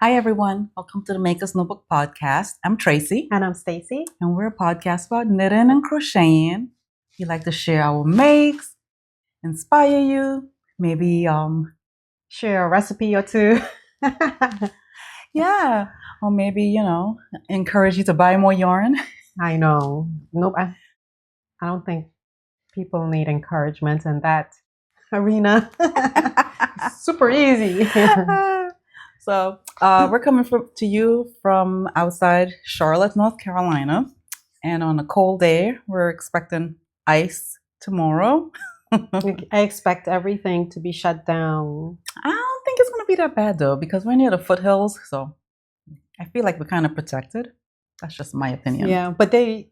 Hi, everyone. Welcome to the Makers Notebook podcast. I'm Tracy. And I'm Stacy. And we're a podcast about knitting and crocheting. We like to share our makes, inspire you, maybe share a recipe or two. Yeah. Or maybe, encourage you to buy more yarn. I know. Nope. I don't think people need encouragement in that arena. Super easy. So we're coming to you from outside Charlotte, North Carolina. And on a cold day, we're expecting ice tomorrow. I expect everything to be shut down. I don't think it's going to be that bad, though, because we're near the foothills. So I feel like we're kind of protected. That's just my opinion. Yeah, but they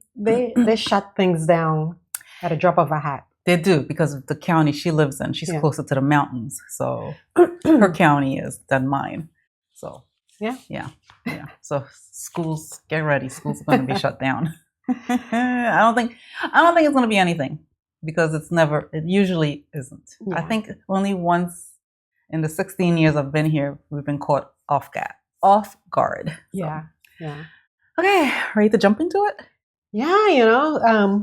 shut things down at a drop of a hat. They do, because of the county she lives in. She's closer to the mountains. So her county is than mine. So yeah. So schools, get ready. Schools are going to be shut down. I don't think it's going to be anything, because it usually isn't. Yeah. I think only once in the 16 years I've been here, we've been caught off guard. So. Yeah. Okay, ready to jump into it? Yeah,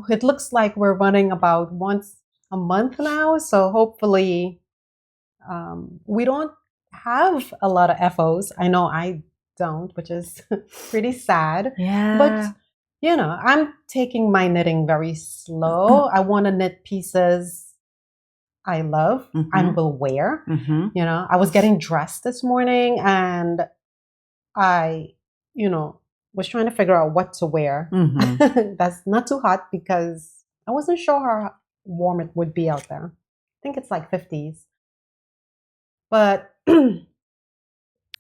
it looks like we're running about once a month now. So hopefully we don't have a lot of FOs. I know I don't, which is pretty sad. Yeah. But, I'm taking my knitting very slow. I want to knit pieces I love and will wear. I was getting dressed this morning and I, was trying to figure out what to wear. That's not too hot because I wasn't sure how warm it would be out there. I think it's like 50s. But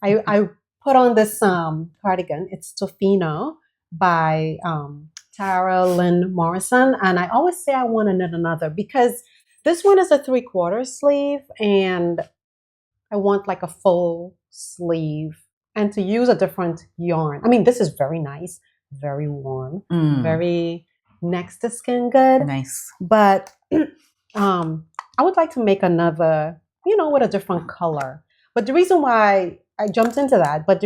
I put on this cardigan. It's Tofino by Tara Lynn Morrison. And I always say I want to knit another because this one is a 3/4 sleeve and I want like a full sleeve and to use a different yarn. I mean, this is very nice, very warm, very next to skin good. Nice. But I would like to make another, with a different color. But the reason why I jumped into that, what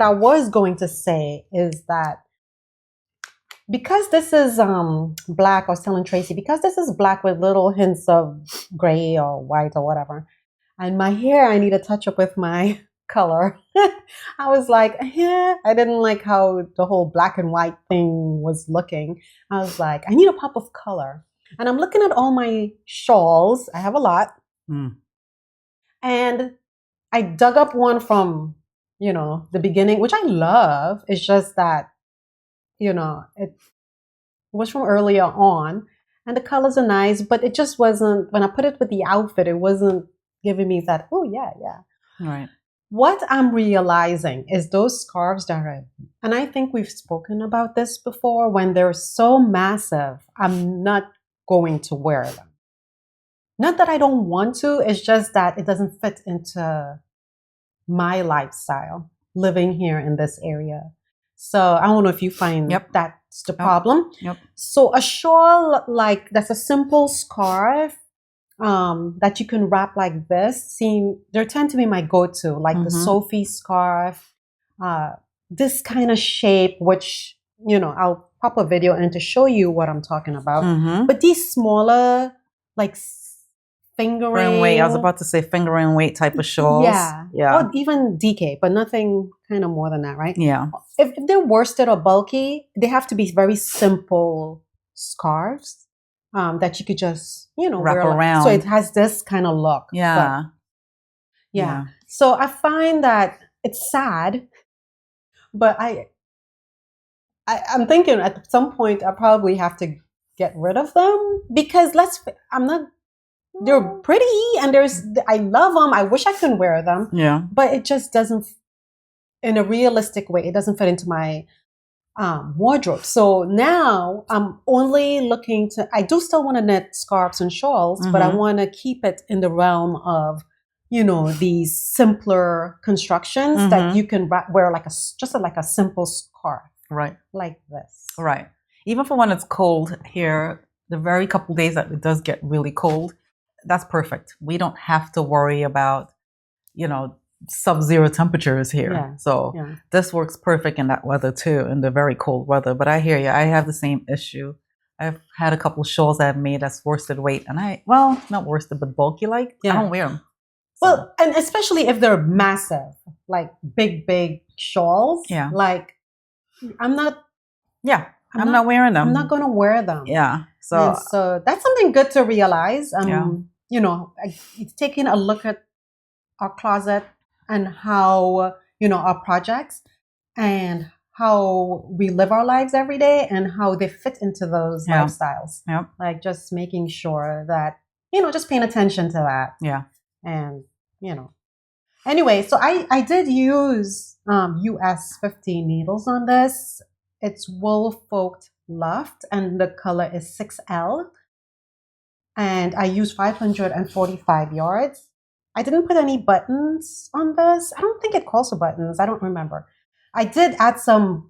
I was going to say is that because this is black, I was telling Tracy, because this is black with little hints of gray or white or whatever, and my hair, I need to touch up with my color. I was like, I didn't like how the whole black and white thing was looking. I was like, I need a pop of color. And I'm looking at all my shawls. I have a lot. And I dug up one from, the beginning, which I love. It's just that, it was from earlier on. And the colors are nice, but it just wasn't, when I put it with the outfit, it wasn't giving me that, oh, yeah. Right. What I'm realizing is those scarves that are, and I think we've spoken about this before, when they're so massive, I'm not going to wear them. Not that I don't want to, it's just that it doesn't fit into my lifestyle living here in this area. So I don't know if you find that's the problem. Yep. So a shawl that's a simple scarf that you can wrap like this, they tend to be my go-to, like the Sophie scarf, this kind of shape, which, I'll pop a video in to show you what I'm talking about. But these smaller, like fingering weight, I was about to say fingering weight type of shawls. Yeah. Or even DK, but nothing kind of more than that, right? Yeah. If they're worsted or bulky, they have to be very simple scarves that you could just, wrap around. So it has this kind of look. Yeah. Yeah. So I find that it's sad, but I'm thinking at some point I probably have to get rid of them because they're pretty and I love them. I wish I could wear them. Yeah. But it just doesn't, in a realistic way, it doesn't fit into my wardrobe. So now I'm only looking I do still want to knit scarves and shawls, but I want to keep it in the realm of, these simpler constructions that you can wear just like a simple scarf. Right. Like this. Right. Even for when it's cold here, the very couple days that it does get really cold, that's perfect. We don't have to worry about, sub-zero temperatures here. Yeah. So this works perfect in that weather too, in the very cold weather. But I hear you. I have the same issue. I've had a couple of shawls I've made that's worsted weight, and not worsted, but bulky like. I don't wear them. So. Well, and especially if they're massive, like big shawls. Yeah. Like, I'm not wearing them. I'm not going to wear them. Yeah. So that's something good to realize. You know, it's taking a look at our closet and how, you know, our projects and how we live our lives every day and how they fit into those lifestyles. Yep. Like just making sure that, you know, just paying attention to that. Yeah. And, you know, anyway, so I did use US 15 needles on this. It's Wool Folk Loft and the color is 6L. And I used 545 yards. I didn't put any buttons on this. I don't think it calls for buttons. I don't remember. I did add some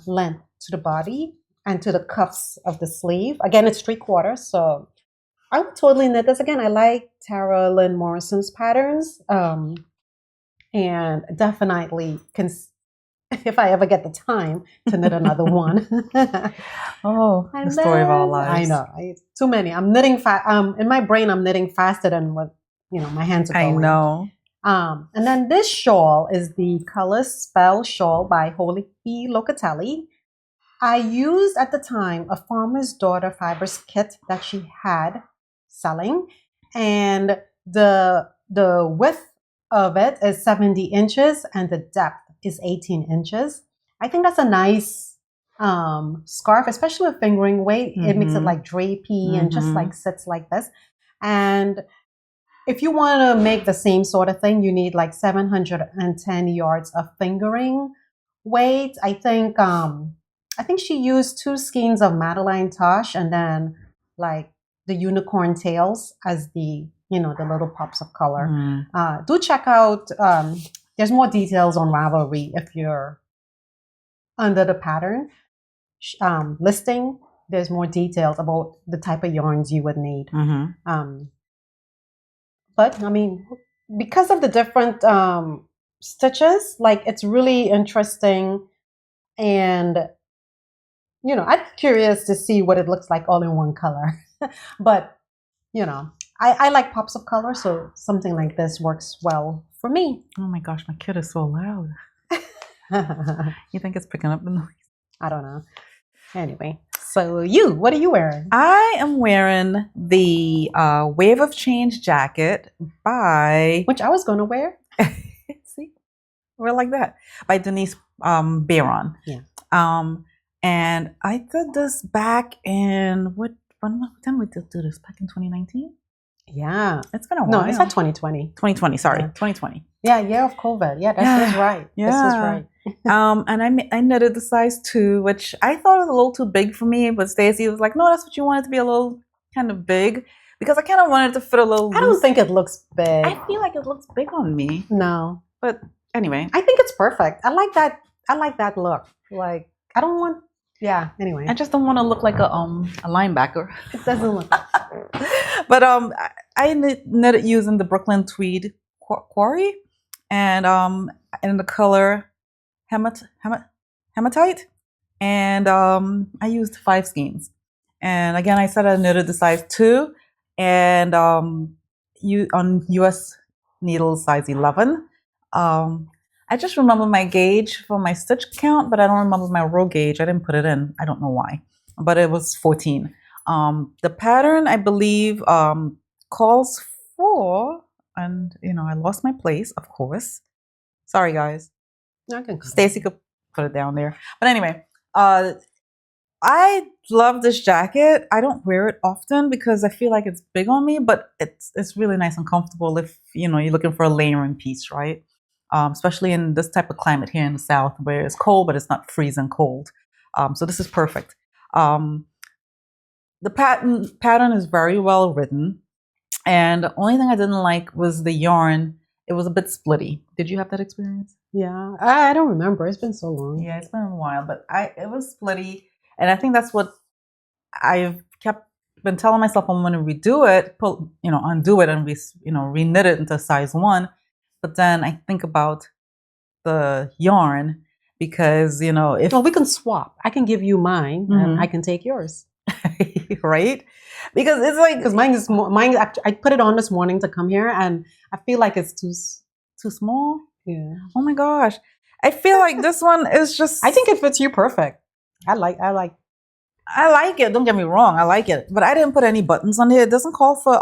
length to the body and to the cuffs of the sleeve. Again, it's 3/4, so I would totally knit this again. I like Tara Lynn Morrison's patterns, and definitely can, if I ever get the time to knit another one. The story of our lives. I know, too many. I'm knitting in my brain. I'm knitting faster than what my hands are going. I know. And then this shawl is the Color Spell shawl by Holy Locatelli. I used at the time a Farmer's Daughter Fibers kit that she had selling, and the width of it is 70 inches and the depth is 18 inches. I think that's a nice scarf, especially with fingering weight. It makes it like drapey and just like sits like this. And if you want to make the same sort of thing, you need like 710 yards of fingering weight. I think she used 2 skeins of Madeline Tosh and then like the unicorn tails as the the little pops of color. Do check out. There's more details on Ravelry if you're under the pattern listing. There's more details about the type of yarns you would need. But I mean, because of the different stitches, like it's really interesting, and I'm curious to see what it looks like all in one color. But I like pops of color, so something like this works well for me. Oh my gosh, my kid is so loud. You think it's picking up the noise? I don't know. Anyway, so what are you wearing? I am wearing the Wave of Change jacket which I was going to wear. See, we're like that, by Denise Bayron. Yeah. And I did this back in when we did do this? Back in 2019. Yeah, it's been a while. No, it's not 2020. 2020, sorry, 2020. Yeah, year of COVID. Yeah, this is right. Yeah. This is right. And I knitted the size 2, which I thought was a little too big for me, but Stacy was like, "No, that's what you want it to be, a little kind of big," because I kind of wanted it to fit a little loose. I don't think it looks big. I feel like it looks big on me. No, but anyway, I think it's perfect. I like that. I like that look. Like I don't want. Yeah. Anyway, I just don't want to look like a linebacker. It doesn't look. But I knitted using the Brooklyn Tweed Quarry, and in the color hematite, and I used 5 skeins. And again, I said I knitted the size 2, and on US needle size 11. I just remember my gauge for my stitch count, but I don't remember my row gauge. I didn't put it in. I don't know why, but it was 14. The pattern, I believe, calls for, and I lost my place, of course. Sorry, guys. Stacy could put it down there. But anyway, I love this jacket. I don't wear it often because I feel like it's big on me, but it's really nice and comfortable if you're looking for a layering piece, right? Especially in this type of climate here in the South where it's cold, but it's not freezing cold. So this is perfect. The pattern is very well written. And the only thing I didn't like was the yarn. It was a bit splitty. Did you have that experience? Yeah, I don't remember. It's been so long. Yeah, it's been a while, but it was splitty. And I think that's what I've been telling myself I'm going to redo it, undo it and re-knit it into size 1. but then I think about the yarn because, you know, if... Well, we can swap. I can give you mine and I can take yours. Right? Because it's like... Because mine, I put it on this morning to come here and I feel like it's too small. Yeah. Oh my gosh. I feel like this one is just... I think it fits you perfect. I like it. Don't get me wrong. I like it. But I didn't put any buttons on here. It doesn't call for,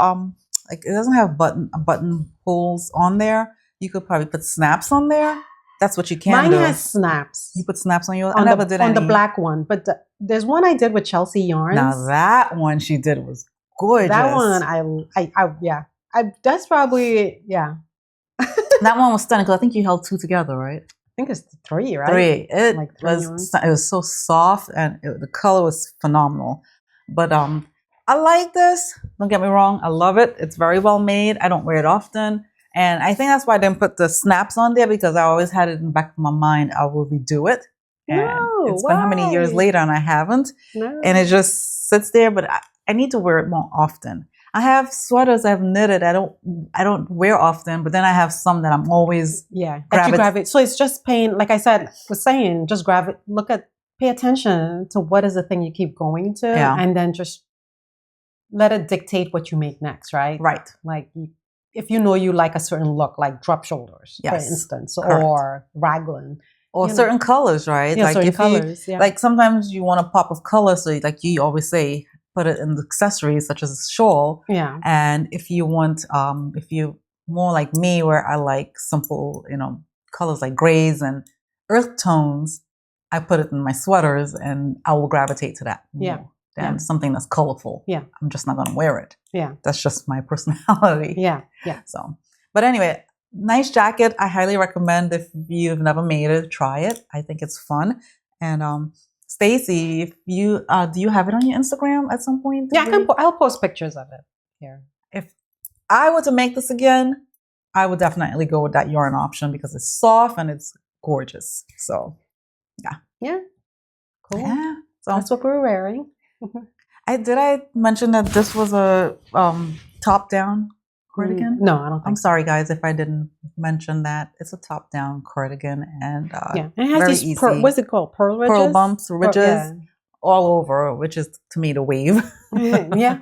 like, it doesn't have button holes on there. You could probably put snaps on there. That's what you can do. Mine has snaps. You put snaps on yours? I never did any. On the black one. But there's one I did with Chelsea yarns. Now that one she did was gorgeous. That one, that's probably, yeah. That one was stunning because I think you held two together, right? I think it's 3, right? 3. It was so soft and the color was phenomenal. But I like this. Don't get me wrong. I love it. It's very well made. I don't wear it often. And I think that's why I didn't put the snaps on there because I always had it in the back of my mind. I will redo it. And it's been how many years later and I haven't. No. And it just sits there, but I need to wear it more often. I have sweaters I've knitted. I don't wear often, but then I have some that I'm always grab it. So it's just paying, like I was saying, just grab it. Pay attention to what is the thing you keep going to, and then just let it dictate what you make next, right? Right. Like if you know you like a certain look, like drop shoulders, for instance, or raglan. Or certain colors, right? Yeah, like certain colors. Like sometimes you want a pop of color, so like you always say, put it in the accessories such as a shawl. Yeah. And if you want, if you're more like me, where I like simple, you know, colors like grays and earth tones, I put it in my sweaters, and I will gravitate to that. Than something that's colorful. Yeah. I'm just not going to wear it. Yeah. That's just my personality. Yeah. Yeah. So, but anyway, nice jacket. I highly recommend if you've never made it, try it. I think it's fun. And Stacy, if you do you have it on your Instagram at some point? Yeah, I'll post pictures of it here. If I were to make this again, I would definitely go with that yarn option because it's soft and it's gorgeous. So, yeah. Yeah. Cool. Yeah. So that's what we're wearing. I mention that this was a top-down cardigan? No, I don't think I'm sorry, guys, if I didn't mention that. It's a top-down cardigan, and and it has very these easy. What's it called? Pearl ridges? Pearl bumps, ridges, all over, which is to me the wave. Yeah.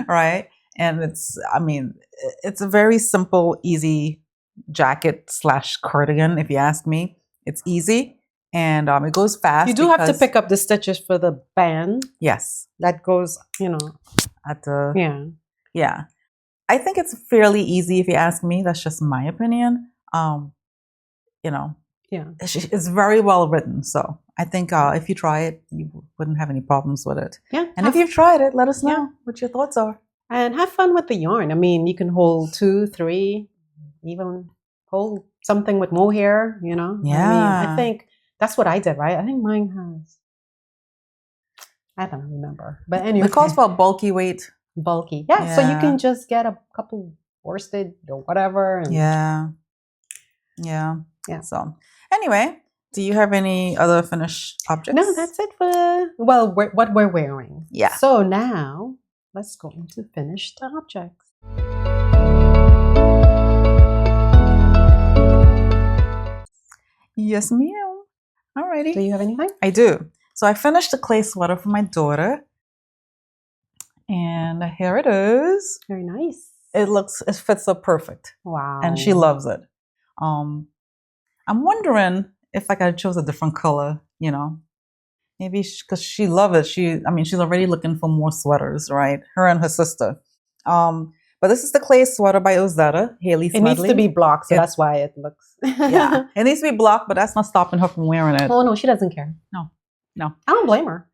Right, and it's a very simple, easy jacket / cardigan. If you ask me, it's easy. And it goes fast. You do have to pick up the stitches for the band. Yes. That goes, at the... Yeah. I think it's fairly easy if you ask me. That's just my opinion. It's very well written. So I think if you try it, you wouldn't have any problems with it. Yeah. And if you've tried it, let us know what your thoughts are. And have fun with the yarn. I mean, you can hold 2, 3, even hold something with mohair, Yeah. I think that's what I did, right? I think mine has... I don't remember. But anyway. It calls for a bulky weight. Bulky. Yeah. So you can just get a couple worsted or whatever. And Yeah. So anyway, do you have any other finished objects? No, that's it for what we're wearing. Yeah. So now let's go into finished objects. Yes, ma'am. Alrighty. Do you have anything? I do. So I finished the clay sweater for my daughter. And here it is. Very nice. It fits up perfect. Wow. And she loves it. I'm wondering if I chose a different color, maybe because she loves it. She's already looking for more sweaters, right? Her and her sister. But this is the clay sweater by Ozetta, Haley Smedley. It needs to be blocked, so that's why it looks... Yeah, it needs to be blocked, but that's not stopping her from wearing it. Oh, no, she doesn't care. No. I don't blame her.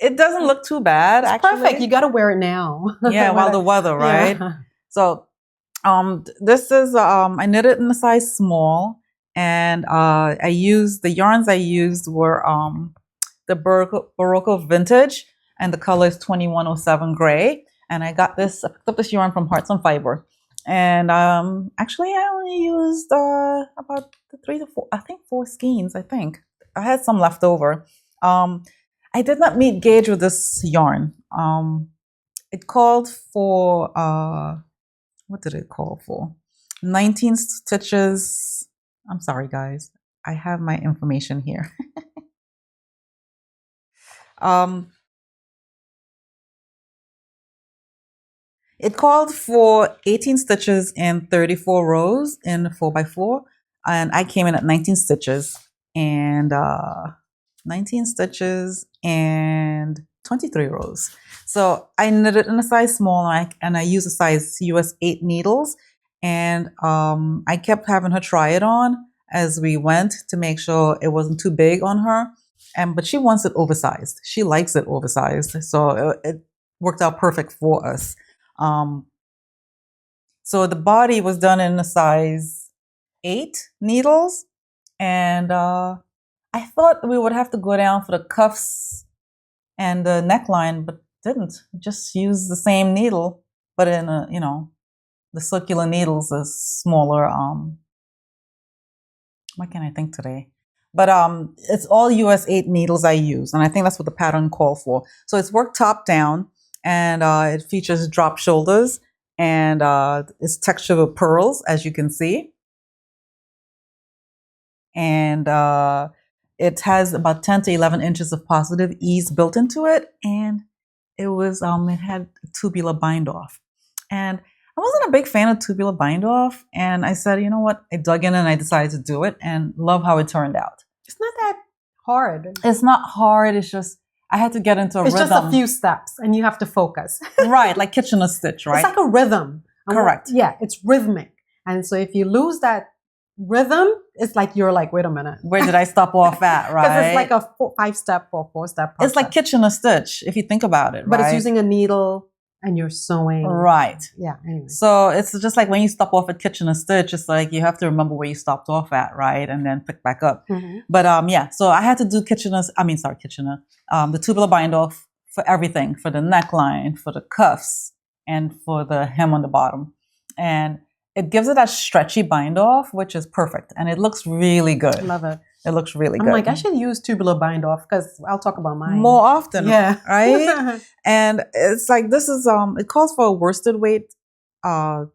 It doesn't look too bad, it's actually. Perfect. You got to wear it now. Yeah, while the weather, right? Yeah. So, this is, I knit it in a size small, and the yarns I used were the Barocco Vintage, and the color is 2107 Gray. And I picked up this yarn from Hearts on Fiber. And actually, I only used about 3 to 4, 4 skeins, I think. I had some left over. I did not meet gauge with this yarn. It called for, what did it call for? 19 stitches. I'm sorry, guys. I have my information here. It called for 18 stitches and 34 rows in 4x4, and I came in at 19 stitches and 19 stitches and 23 rows. So I knitted in a size small, and I used a size US 8 needles, and I kept having her try it on as we went to make sure it wasn't too big on her. But she wants it oversized. She likes it oversized, so it worked out perfect for us. So the body was done in a size 8 needles, and I thought we would have to go down for the cuffs and the neckline, but didn't. Just use the same needle, but in a, the circular needles is smaller. What can I think today? But it's all US 8 needles I use, and I think that's what the pattern called for. So it's worked top down, and it features drop shoulders, and it's textured with pearls, as you can see. And it has about 10 to 11 inches of positive ease built into it, and it had tubular bind off. And I wasn't a big fan of tubular bind off, and I said, you know what? I dug in and I decided to do it, and love how it turned out. It's not that hard. It's not hard. It's just I had to get into a rhythm. It's just a few steps, and you have to focus. Right, like Kitchener stitch, right? It's like a rhythm. Correct. Yeah, it's rhythmic. And so if you lose that rhythm, it's like you're like, wait a minute. Where did I stop off at, right? Because it's like a 5-step or 4-step process. It's like Kitchener stitch, if you think about it, but right? It's using a needle and you're sewing. Right. Yeah, anyway. So it's just like when you stop off at Kitchener stitch, it's like you have to remember where you stopped off at, right? And then pick back up. Mm-hmm. But yeah, so I had to do Kitchener, the tubular bind off for everything, for the neckline, for the cuffs, and for the hem on the bottom. And it gives it that stretchy bind off, which is perfect. And it looks really good. Love it. It looks really good. I'm like, I should use tubular bind off because I'll talk about mine more often. Yeah. Right? And it's like, this is, it calls for a worsted weight yarn.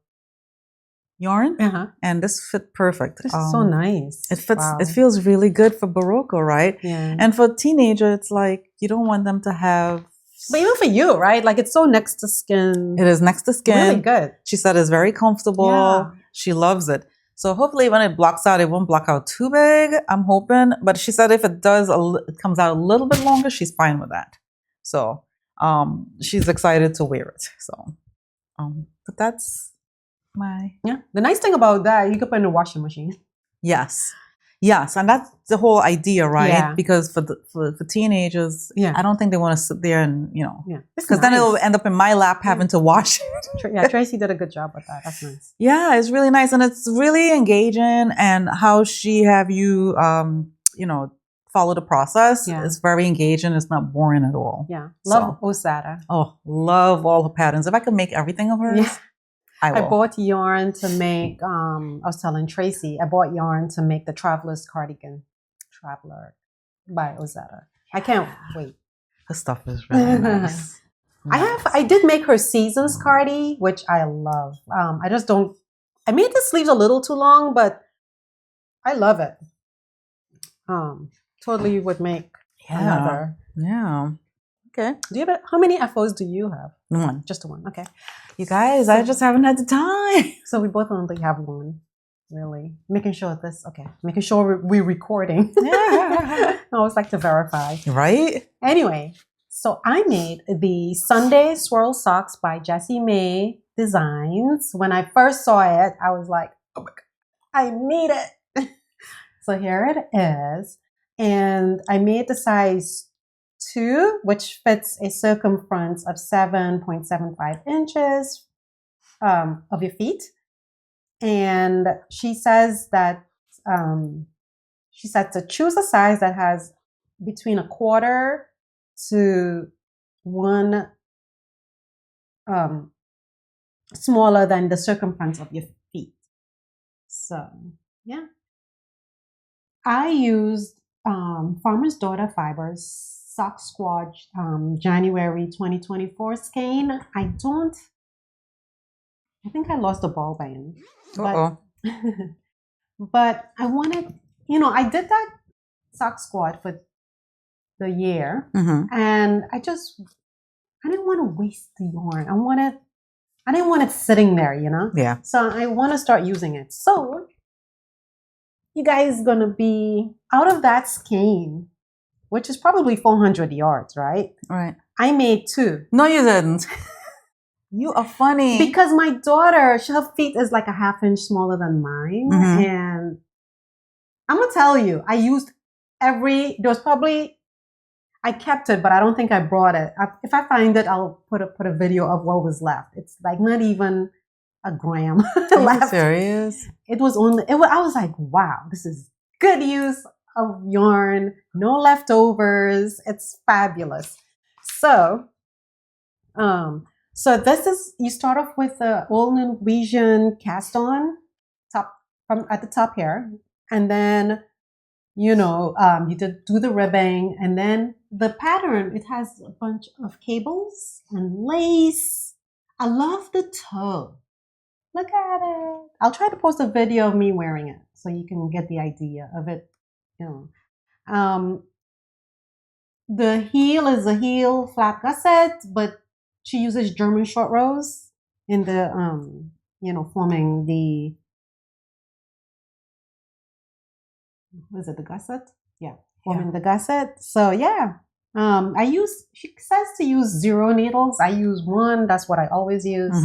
Uh-huh. And this fit perfect. This is so nice. It fits, It feels really good for Barocco, right? Yeah. And for a teenager, it's like, you don't want them to have. But even for you, right? Like it's so next to skin. It is next to skin. Really good. She said it's very comfortable. Yeah. She loves it. So hopefully when it blocks out, it won't block out too big. I'm hoping. But she said if it does, it comes out a little bit longer, she's fine with that. So she's excited to wear it. So, but that's my. Yeah. The nice thing about that, you could put in a washing machine. Yes. Yes, and that's the whole idea, right? Yeah. Because for teenagers, yeah. I don't think they want to sit there and, yeah. Because then it'll end up in my lap having to wash it. Yeah, Tracy did a good job with that. That's nice. Yeah, it's really nice, and it's really engaging. And how she have you, follow the process is very engaging. It's not boring at all. Yeah, love Osada. Oh, love all her patterns. If I could make everything of hers. Yeah. I bought yarn to make, I was telling Tracy, I bought yarn to make the Traveler's Cardigan. Traveler by Osada. I can't wait. Her stuff is really nice. I did make her Seasons cardi, which I love. I made the sleeves a little too long, but I love it. Totally would make another. Yeah. Okay. How many FOs do you have? One. Just one. Okay. You guys, I just haven't had the time. So we both only have one. Really. Making sure we're recording. I always like to verify. Right? Anyway, so I made the Sunday Swirl Socks by Jessie May Designs. When I first saw it, I was like, oh my God, I need it. So here it is. And I made the size 2, which fits a circumference of 7.75 inches of your feet. And she says that to choose a size that has between 1/4 to 1 smaller than the circumference of your feet. So yeah, I used Farmer's Daughter Fibers Sock Squad January 2024 skein. I don't I think I lost the ball band. Uh-oh. But I wanted, I did that sock squat for the year, and I didn't want to waste the yarn. I didn't want it sitting there, Yeah. So I want to start using it. So you guys gonna be out of that skein, which is probably 400 yards, right? Right. I made 2. No, you didn't. You are funny. Because my daughter, her feet is like a half-inch smaller than mine. And I'm going to tell you, I used I kept it, but I don't think I brought it. If I find it, I'll put a video of what was left. It's like not even a gram left. Are you serious? It was only, I was like, wow, this is good use of yarn. No leftovers. It's fabulous. So this is, you start off with the old Norwegian cast on top from at the top here. And then, you do the ribbing, and then the pattern, it has a bunch of cables and lace. I love the toe. Look at it. I'll try to post a video of me wearing it so you can get the idea of it. The heel is a heel flat gusset, but she uses German short rows in the, forming the, what is it, the gusset? Yeah, forming the gusset. So yeah, she says to use 0 needles. I use 1. That's what I always use.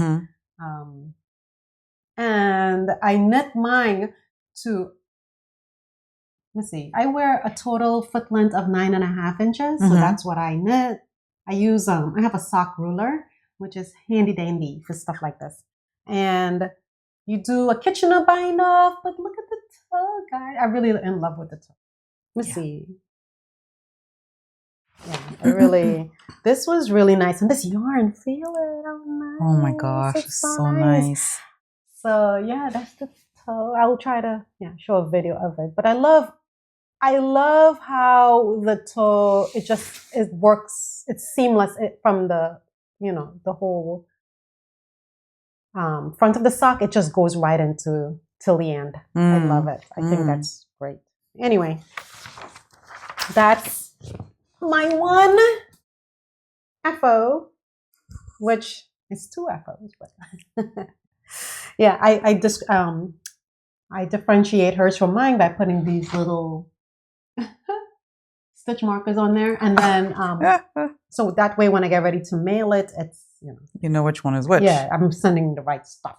And I knit mine to, let's see, I wear a total foot length of 9.5 inches. So that's what I knit. I use, I have a sock ruler, which is handy dandy for stuff like this. And you do a Kitchener bind off, but look at the toe, guys. I'm really in love with the toe. Let me see. Yeah, this was really nice. And this yarn, feel it. Oh my gosh, it's so nice. So yeah, that's the toe. I will try to show a video of it. But I love how the toe, it works. It's seamless from the, the whole front of the sock. It just goes right into till the end. I love it. I think that's great. Anyway, that's my one FO, which is 2 FOs, but yeah, I differentiate hers from mine by putting these little stitch markers on there, and then so that way when I get ready to mail it, it's you know which one is which. Yeah, I'm sending the right stuff.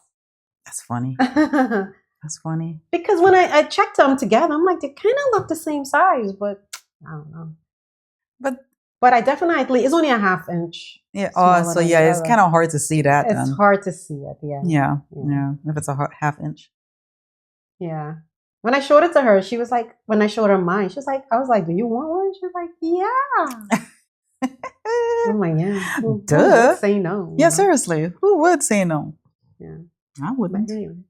That's funny. That's funny. Because when I checked them together, I'm like, they kind of look the same size, but I don't know. But I definitely, it's only a 1/2 inch. Yeah. Oh, so yeah, it's kind of hard to see that. It's hard to see it. Yeah. Yeah. If it's a 1/2 inch. Yeah. When I showed it to her, she was like, when I showed her mine, she was like, I was like, do you want one? She was like, yeah. I'm like, yeah. Who would say no? Yeah, seriously. Who would say no? Yeah. I wouldn't. Anyway.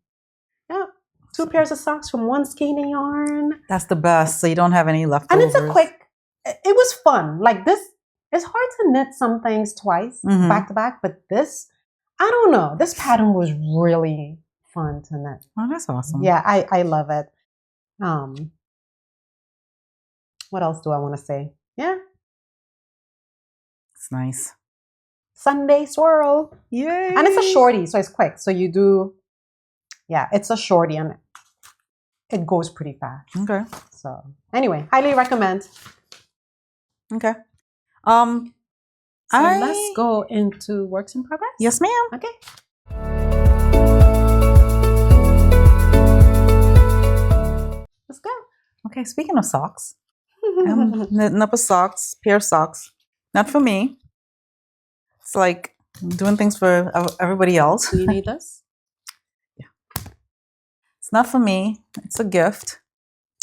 Yeah. 2 pairs of socks from 1 skein of yarn. That's the best. So you don't have any leftovers. And it's a quick, it was fun. Like this, it's hard to knit some things twice, back to back, but this, I don't know. This pattern was really fun to knit. Oh, that's awesome. Yeah, I love it. What else do I want to say? Yeah. It's nice. Sunday swirl. Yay. And it's a shorty, so it's quick. So you do, it's a shorty and it goes pretty fast. Okay. So anyway, highly recommend. Okay. Let's go into works in progress. Yes, ma'am. Okay. Let's go. Okay, speaking of socks, I'm knitting up a pair of socks. Not for me. It's like doing things for everybody else. Do you need this? Yeah. It's not for me. It's a gift.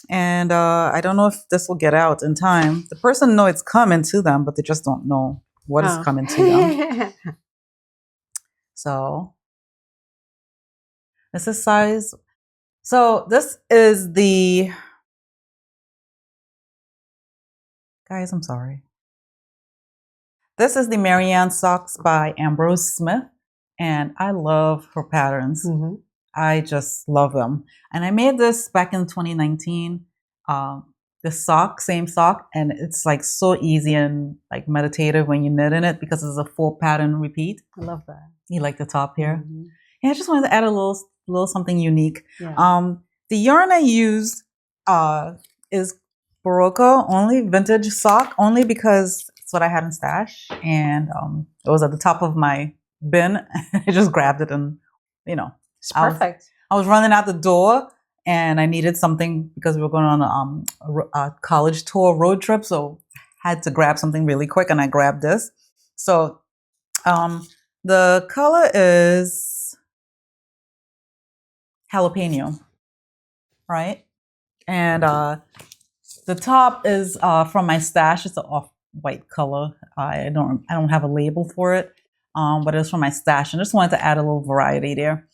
And I don't know if this will get out in time. The person knows it's coming to them, but they just don't know what is coming to them. So this is size. So this is the, guys, I'm sorry. This is the Marianne Socks by Ambrose Smith. and I love her patterns. I just love them. And I made this back in 2019. The sock, same sock, and it's like so easy and like meditative when you knit in it because it's a full pattern repeat. I love that. You like the top here? Yeah, I just wanted to add a little something unique. Yeah. The yarn I used is Barocco, only vintage sock, only because it's what I had in stash, and it was at the top of my bin. I just grabbed it, and it's perfect. I was running out the door, and I needed something because we were going on a college tour road trip, so I had to grab something really quick, and I grabbed this. So the color is jalapeno, right? And the top is from my stash. It's an off-white color. I don't have a label for it, but it's from my stash, and I just wanted to add a little variety there.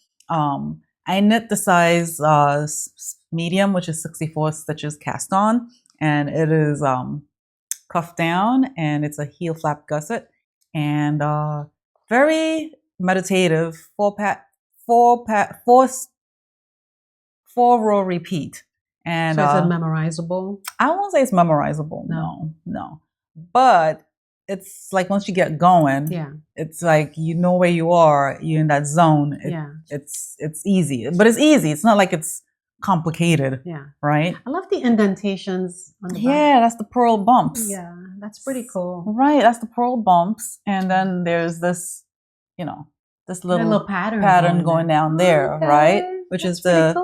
I knit the size medium, which is 64 stitches cast on, and it is cuffed down, and it's a heel flap gusset, and very meditative. Four row repeat. And so is it memorizable? I won't say it's memorizable. No. But it's like once you get going, it's like you know where you are. You're in that zone. It's easy, but it's easy. It's not like it's complicated. Yeah. Right. I love the indentations on the back. Yeah, that's the pearl bumps. Yeah, that's pretty cool. Right, that's the pearl bumps, and then there's this, this little pattern going down there, right? Which is the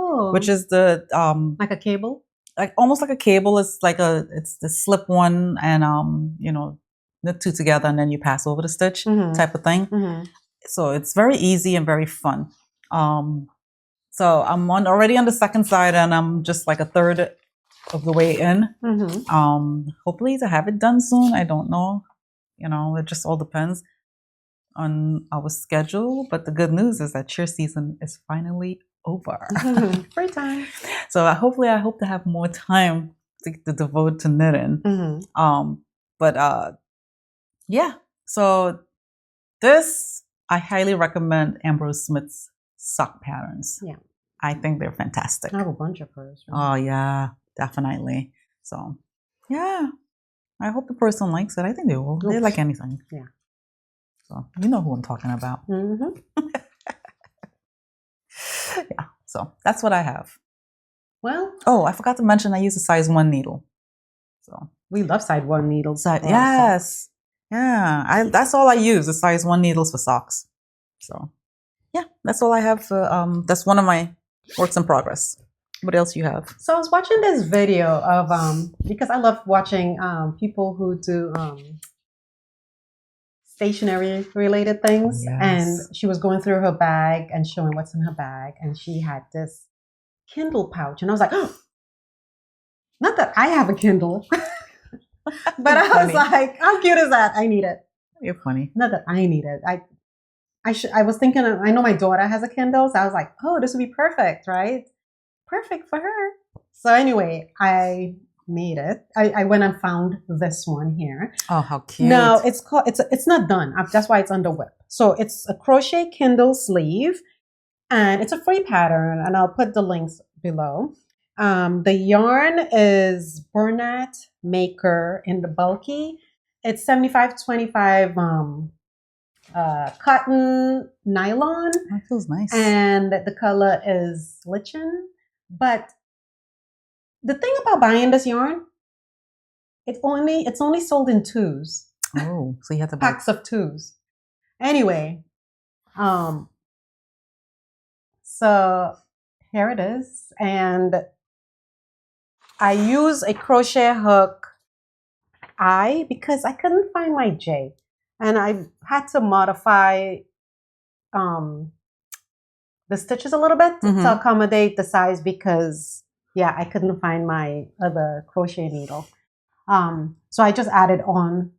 like a cable, like almost like a cable. It's like it's the slip one, and knit two together, and then you pass over the stitch type of thing. So it's very easy and very fun. So I'm already on the second side, and I'm just like a third of the way in. Hopefully to have it done soon. I don't know. It just all depends on our schedule. But the good news is that cheer season is finally over. Free time. So I hope to have more time to devote to knitting. Yeah. So this, I highly recommend Ambrose Smith's sock patterns. Yeah. I think they're fantastic. I have a bunch of hers. Right? Oh yeah, definitely. So yeah, I hope the person likes it. I think they will. They like anything. Yeah. So you know who I'm talking about. Yeah. So that's what I have. Well. Oh, I forgot to mention I use a size 1 needle. So we love size 1 needles. Yes. Yeah. That's all I use. The size 1 needles for socks. So yeah, that's all I have for that's one of my works in progress. What else you have? So I was watching this video of because I love watching people who do stationery related things. And she was going through her bag and showing what's in her bag, and she had this Kindle pouch, and I was like, oh, not that I have a Kindle, but I was like, how cute is that? I need it. You're funny. Not that I need it. I was thinking, I know my daughter has a Kindle, so I was like, oh, this would be perfect, right? Perfect for her. So anyway, I made it. I went and found this one here. Oh, how cute. No, it's not done. That's why it's under whip. So it's a crochet Kindle sleeve, and it's a free pattern, and I'll put the links below. The yarn is Bernat Maker in the bulky. It's 75-25 cotton nylon. That feels nice. And the color is lichen. But the thing about buying this yarn, it's only sold in 2s. Oh, so you have to buy packs of 2s. Anyway, so here it is, and I use a crochet hook I because I couldn't find my J, and I had to modify the stitches a little bit to accommodate the size because I couldn't find my other crochet needle. So I just added on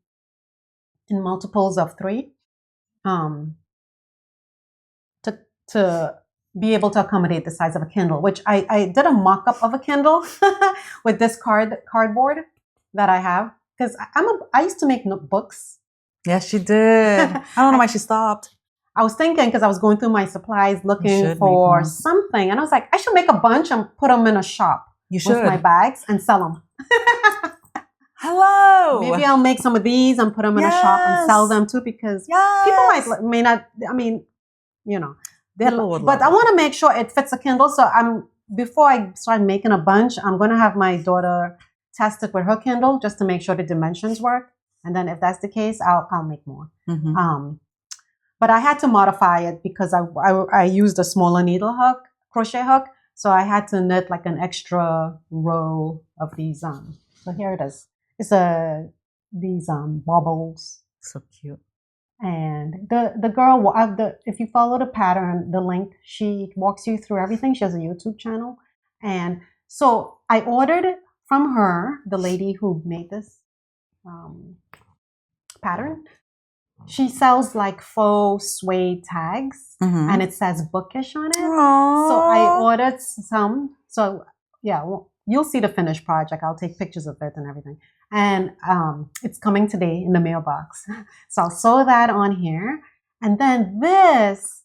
in multiples of 3 to be able to accommodate the size of a Kindle, which I did a mock-up of a Kindle with this cardboard that I have because I used to make books. Yes, she did. I don't know why she stopped. I was thinking, because I was going through my supplies looking for something, and I was like, I should make a bunch and put them in a shop with my bags and sell them. Hello. Maybe I'll make some of these and put them in a shop and sell them too, because people may not. I mean, you know, but I want to make sure it fits a Kindle. So before I start making a bunch, I'm gonna have my daughter test it with her Kindle just to make sure the dimensions work. And then if that's the case, I'll make more. But I had to modify it because I used a smaller needle hook, crochet hook. So I had to knit like an extra row of these. So here it is. It's these bubbles. So cute. And the girl, if you follow the pattern, the link, she walks you through everything. She has a YouTube channel. And so I ordered from her, the lady who made this pattern. She sells like faux suede tags, and it says bookish on it. Aww. So I ordered some. So yeah, you'll see the finished project. I'll take pictures of it and everything. And it's coming today in the mailbox. So I'll sew that on here. And then this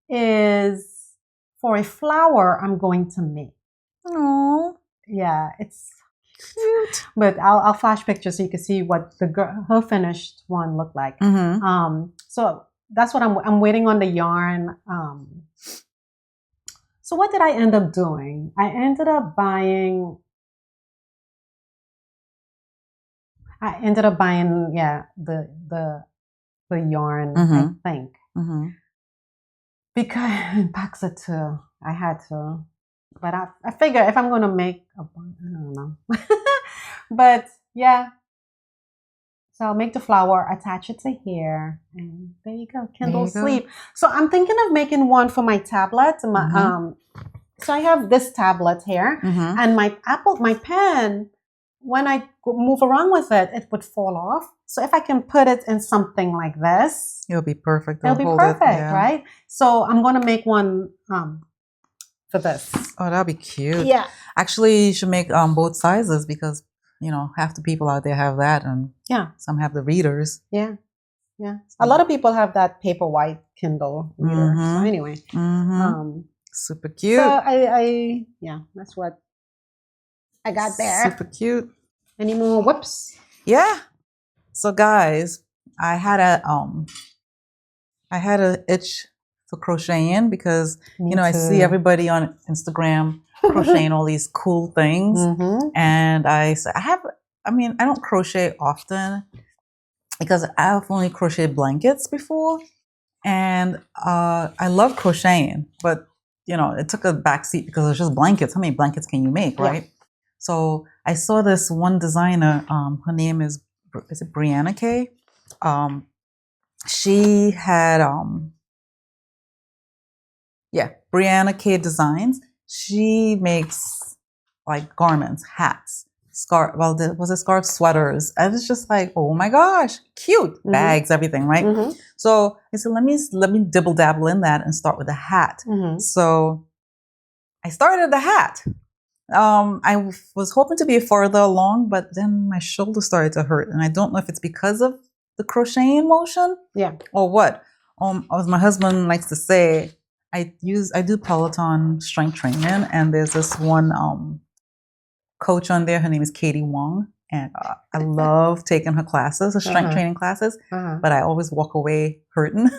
is for a flower I'm going to make. Oh, yeah, it's cute. But I'll flash pictures so you can see what her finished one looked like. So that's what I'm waiting on the yarn. So what did I end up doing? I ended up buying. The yarn. I think because packs it too. I had to. But I figure if I'm going to make I don't know. But yeah. So I'll make the flower, attach it to here. And there you go. Kindle Sleep. So I'm thinking of making one for my tablet. So I have this tablet here. And my pen, when I move around with it, it would fall off. So if I can put it in something like this. It'll be perfect. It'll be perfect, right? So I'm going to make one for this. Oh, that'll be cute. Yeah. Actually, you should make both sizes because, half the people out there have that and some have the readers. Yeah. Yeah. A lot of people have that paper white Kindle reader. So anyway. Super cute. So that's what I got there. Super cute. Any more whoops? Yeah. So guys, I had a itch for crocheting because I see everybody on Instagram crocheting all these cool things, and I said I don't crochet often because I've only crocheted blankets before, and I love crocheting, but it took a backseat because it's just blankets. How many blankets can you make, right? So I saw this one designer. Her name is it Brianna K? She had Brianna K Designs. She makes like garments, hats, scarf. Well, was it scarf, sweaters? I was just like, oh my gosh, cute bags, everything, right? So I said, let me dibble dabble in that and start with a hat. So I started the hat. I was hoping to be further along, but then my shoulder started to hurt, and I don't know if it's because of the crocheting motion, or what. As my husband likes to say, I do Peloton strength training, and there's this one coach on there. Her name is Katie Wong, and I love taking her classes, her strength training classes. But I always walk away hurting.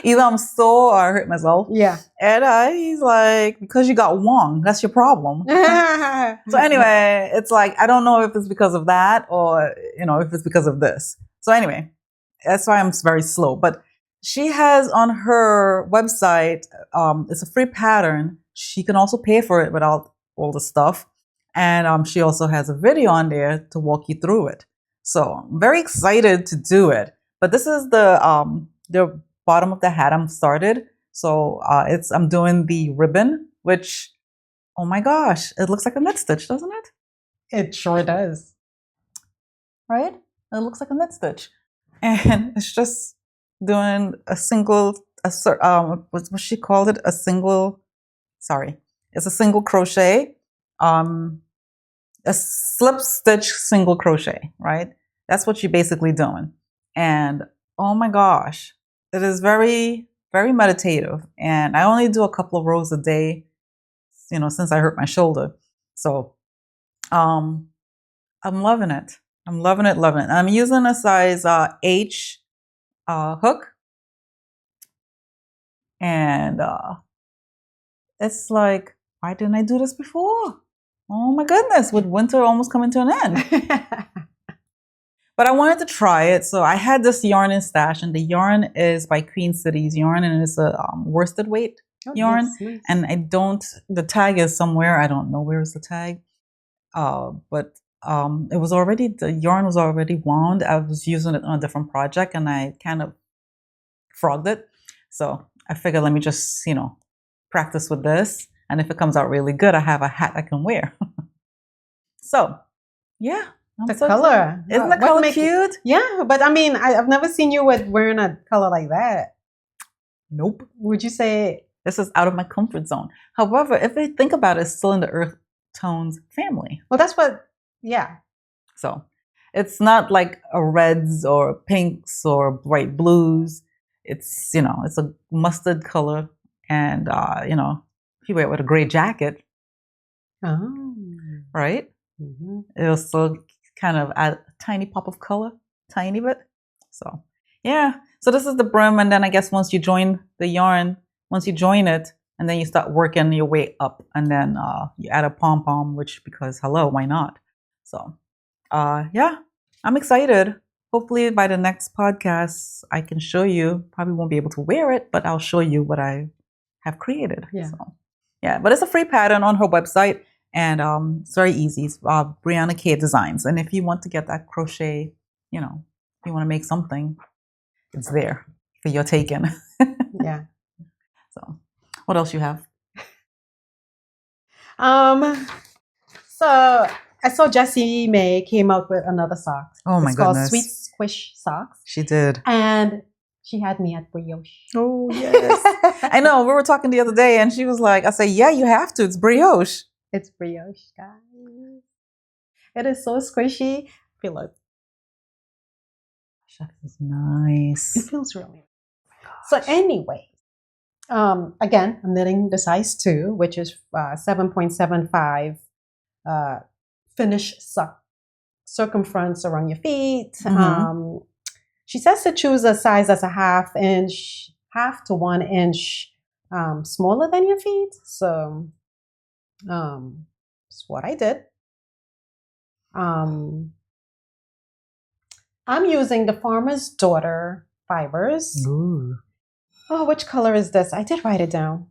Either I'm sore or I hurt myself. Yeah. And he's like, because you got Wong, that's your problem. So anyway, it's like, I don't know if it's because of that or, if it's because of this. So anyway, that's why I'm very slow. But she has on her website, it's a free pattern. She can also pay for it without all the stuff. And she also has a video on there to walk you through it. So I'm very excited to do it. But this is the bottom of the hat I'm started. So I'm doing the ribbon, which, oh my gosh, it looks like a knit stitch, doesn't it? It sure does. Right? It looks like a knit stitch. And it's just doing what she called it? It's a single crochet, a slip stitch single crochet, right? That's what you're basically doing. And oh my gosh, It is very, very meditative. And I only do a couple of rows a day, since I hurt my shoulder. So I'm loving it. I'm loving it, loving it. I'm using a size H hook. And it's like, why didn't I do this before? Oh my goodness, with winter almost coming to an end. But I wanted to try it. So I had this yarn in stash, and the yarn is by Queen City's Yarn, and it's a worsted weight yarn. Nice. And the tag is somewhere. I don't know where's the tag. But the yarn was already wound. I was using it on a different project, and I kind of frogged it. So I figured, let me just, practice with this. And if it comes out really good, I have a hat I can wear. So, yeah. The color. Isn't the color cute? Yeah, but I mean, I've never seen you wearing a color like that. Nope. Would you say? This is out of my comfort zone. However, if I think about it, it's still in the earth tones family. Well, that's yeah. So it's not like a reds or pinks or bright blues. It's, it's a mustard color. And, if you wear it with a gray jacket, right? Mm-hmm. It'll still kind of add a tiny pop of color, tiny bit. So, yeah. So this is the brim. And then I guess once you join the yarn, once you join it, and then you start working your way up, and then you add a pom-pom, because hello, why not? So, yeah, I'm excited. Hopefully by the next podcast, I can show you. Probably won't be able to wear it, but I'll show you what I have created. Yeah. So, yeah, but it's a free pattern on her website, and it's very easy. It's Brianna K Designs. And if you want to get that crochet, if you want to make something, it's there for your taking. Yeah. So, what else you have? So I saw Jessie May came out with another sock. Oh my goodness. It's called Sweet Squish Socks. She did. And she had me at brioche. Oh, yes. I know. We were talking the other day, and she was like, I said, yeah, you have to. It's brioche. It's brioche, guys. It is so squishy. Feel it. That is nice. It feels really nice. So anyway, again, I'm knitting the size 2, which is 7.75 finish circumference around your feet. Mm-hmm. She says to choose a size that's a half to 1 inch smaller than your feet. So that's what I did. I'm using the Farmer's Daughter fibers. Ooh. Oh, which color is this? I did write it down.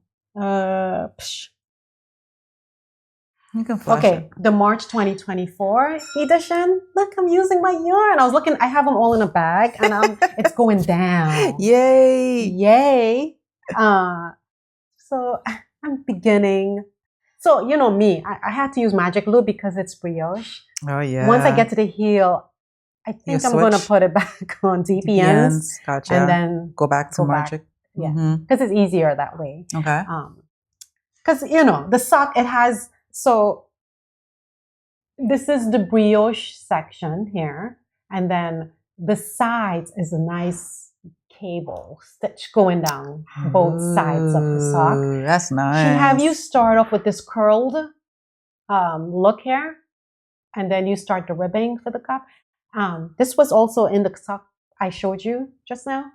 You can flash it. The March 2024 edition. Look, I'm using my yarn. I was looking, I have them all in a bag, and it's going down. Yay! Yay! So I'm beginning. So, you know me, I had to use magic glue because it's brioche. Oh, yeah. Once I get to the heel, I think I'm going to put it back on DPNs. Gotcha. And then go back to magic. Yeah, because it's easier that way. Okay. Because, the sock, it has, so this is the brioche section here. And then the sides is a nice cable stitch going down both sides of the sock. That's nice. She have you start off with this curled look here. And then you start the ribbing for the cuff. This was also in the sock I showed you just now.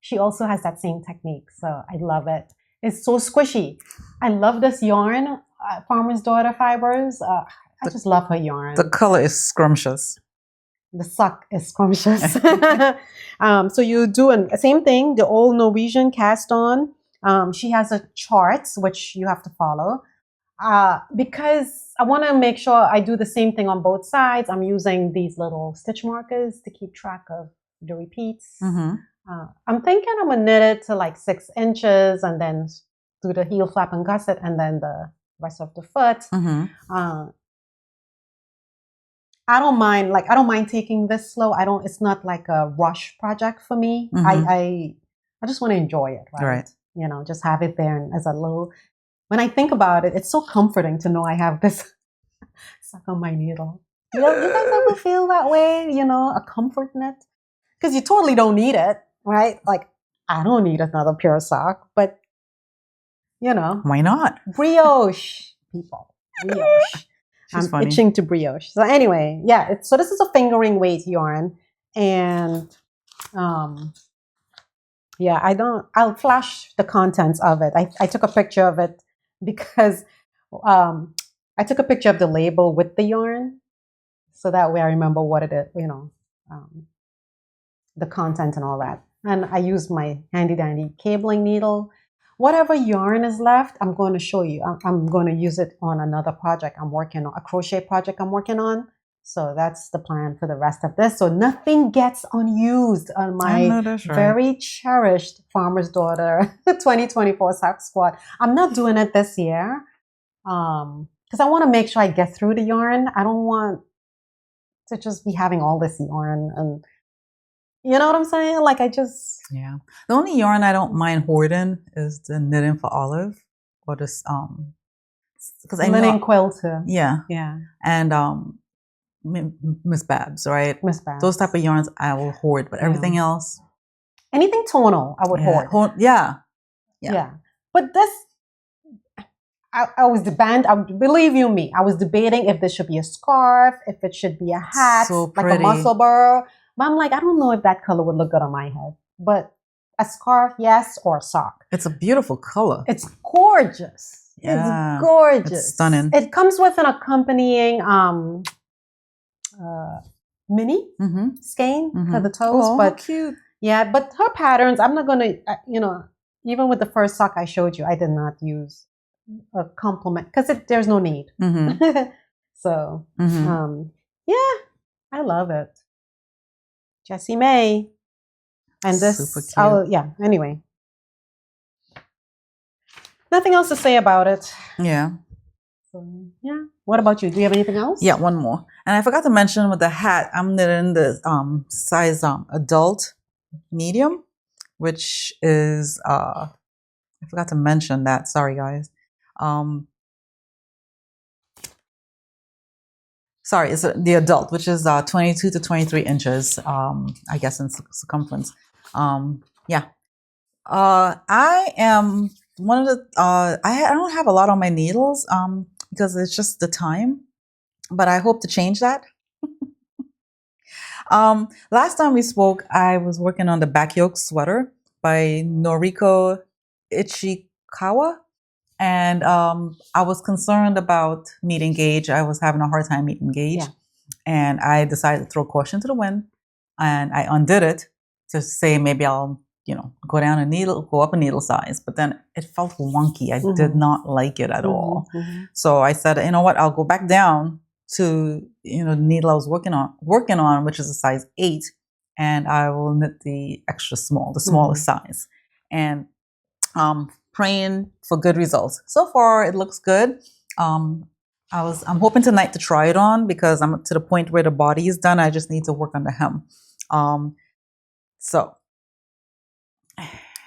She also has that same technique, so I love it. It's so squishy. I love this yarn, Farmer's Daughter fibers. I just love her yarn. The color is scrumptious. The sock is scrumptious. So you do the same thing, the old Norwegian cast on. She has a chart, which you have to follow. Because I want to make sure I do the same thing on both sides, I'm using these little stitch markers to keep track of the repeats. Mm-hmm. I'm thinking I'm going to knit it to like 6 inches and then do the heel flap and gusset and then the rest of the foot. Mm-hmm. I don't mind taking this slow. It's not like a rush project for me. Mm-hmm. I just want to enjoy it, right? Just have it there and as a little. When I think about it, it's so comforting to know I have this stuck on my needle. You guys ever feel that way? A comfort knit? Because you totally don't need it, right? Like, I don't need another pure sock, but you know. Why not? Brioche, people. Brioche. I'm funny. itching to brioche. So anyway, yeah. So this is a fingering weight yarn. And yeah, I'll flash the contents of it. I took a picture of it because I took a picture of the label with the yarn. So that way I remember what it is, you know, the content and all that. And I used my handy dandy cabling needle. Whatever yarn is left, I'm going to show you. I'm going to use it on another project I'm working on, a crochet project I'm working on. So that's the plan for the rest of this. So nothing gets unused on my very cherished Farmer's Daughter 2024 sock squad. I'm not doing it this year because I want to make sure I get through the yarn. I don't want to just be having all this yarn and you know what I'm saying? Like yeah. The only yarn I don't mind hoarding is the Knitting for Olive or this because I linen quilter. Yeah. Yeah. And Miss Babs, right? Miss Babs. Those type of yarns I will hoard, but everything else, anything tonal, I would hoard. Yeah. But this, I was believe you me, I was debating if this should be a scarf, if it should be a hat, like a muscle burr. But I'm like, I don't know if that color would look good on my head. But a scarf, yes, or a sock. It's a beautiful color. It's gorgeous. Yeah. It's gorgeous. It's stunning. It comes with an accompanying mini skein for the toes. But cute. Yeah, but her patterns, I'm not gonna, you know, even with the first sock I showed you, I did not use a complement because there's no need. So, yeah, I love it. Jessie May, and this, super cute. Anyway, nothing else to say about it. Yeah. So, yeah. What about you? Do you have anything else? Yeah, one more. And I forgot to mention with the hat, I'm knitting the size adult medium, which is I forgot to mention that. Sorry, guys. Sorry, it's the adult, which is 22 to 23 inches, I guess, in circumference. Yeah. I am one of the, I don't have a lot on my needles because it's just the time, but I hope to change that. Last time we spoke, I was working on the back yoke sweater by Noriko Ichikawa. And I was concerned about meeting gauge. I was having a hard time meeting gauge. Yeah. And I decided to throw caution to the wind. And I undid it to say maybe I'll, you know, go up a needle size. But then it felt wonky. I did not like it at all. So I said, you know what, I'll go back down to, you know, the needle I was working on, which is a size 8. And I will knit the extra small, the smallest size. And praying for good results. So far, it looks good. I'm hoping tonight to try it on because I'm to the point where the body is done. I just need to work on the hem. So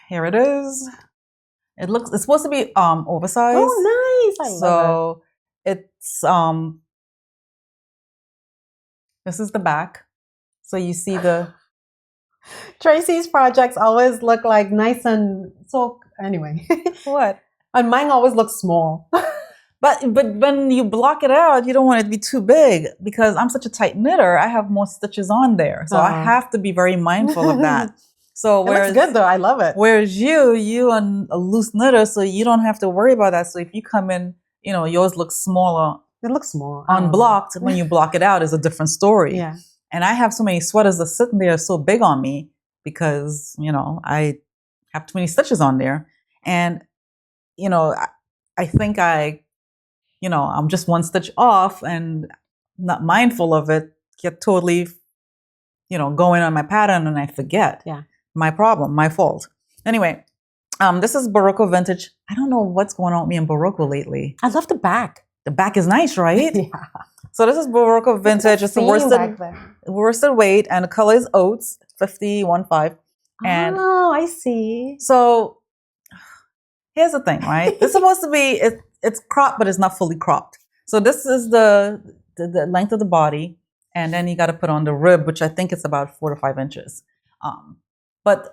here it is. It's supposed to be oversized. Oh, nice! I love it. It's this is the back. So you see the Tracy's projects always look like nice and so. Anyway, what? And mine always looks small. But when you block it out, you don't want it to be too big because I'm such a tight knitter. I have more stitches on there, so I have to be very mindful of that. So it looks good though. I love it. Whereas you are a loose knitter, so you don't have to worry about that. So if you come in, you know, yours looks smaller. It looks small. Unblocked. When you block it out, is a different story. Yeah. And I have so many sweaters that sitting there so big on me because, you know, I have too many stitches on there. And, you know, I think I'm just one stitch off and not mindful of it, get totally, you know, going on my pattern and I forget. Yeah. My problem, my fault. Anyway, this is Barocco Vintage. I don't know what's going on with me in Barocco lately. I love the back. The back is nice, right? Yeah. So this is Barocco Vintage. It's the worsted weight, and the color is Oats 5015. And I see. So here's the thing, right? It's supposed to be it's cropped, but it's not fully cropped. So this is the length of the body, and then you got to put on the rib, which I think is about 4 to 5 inches. But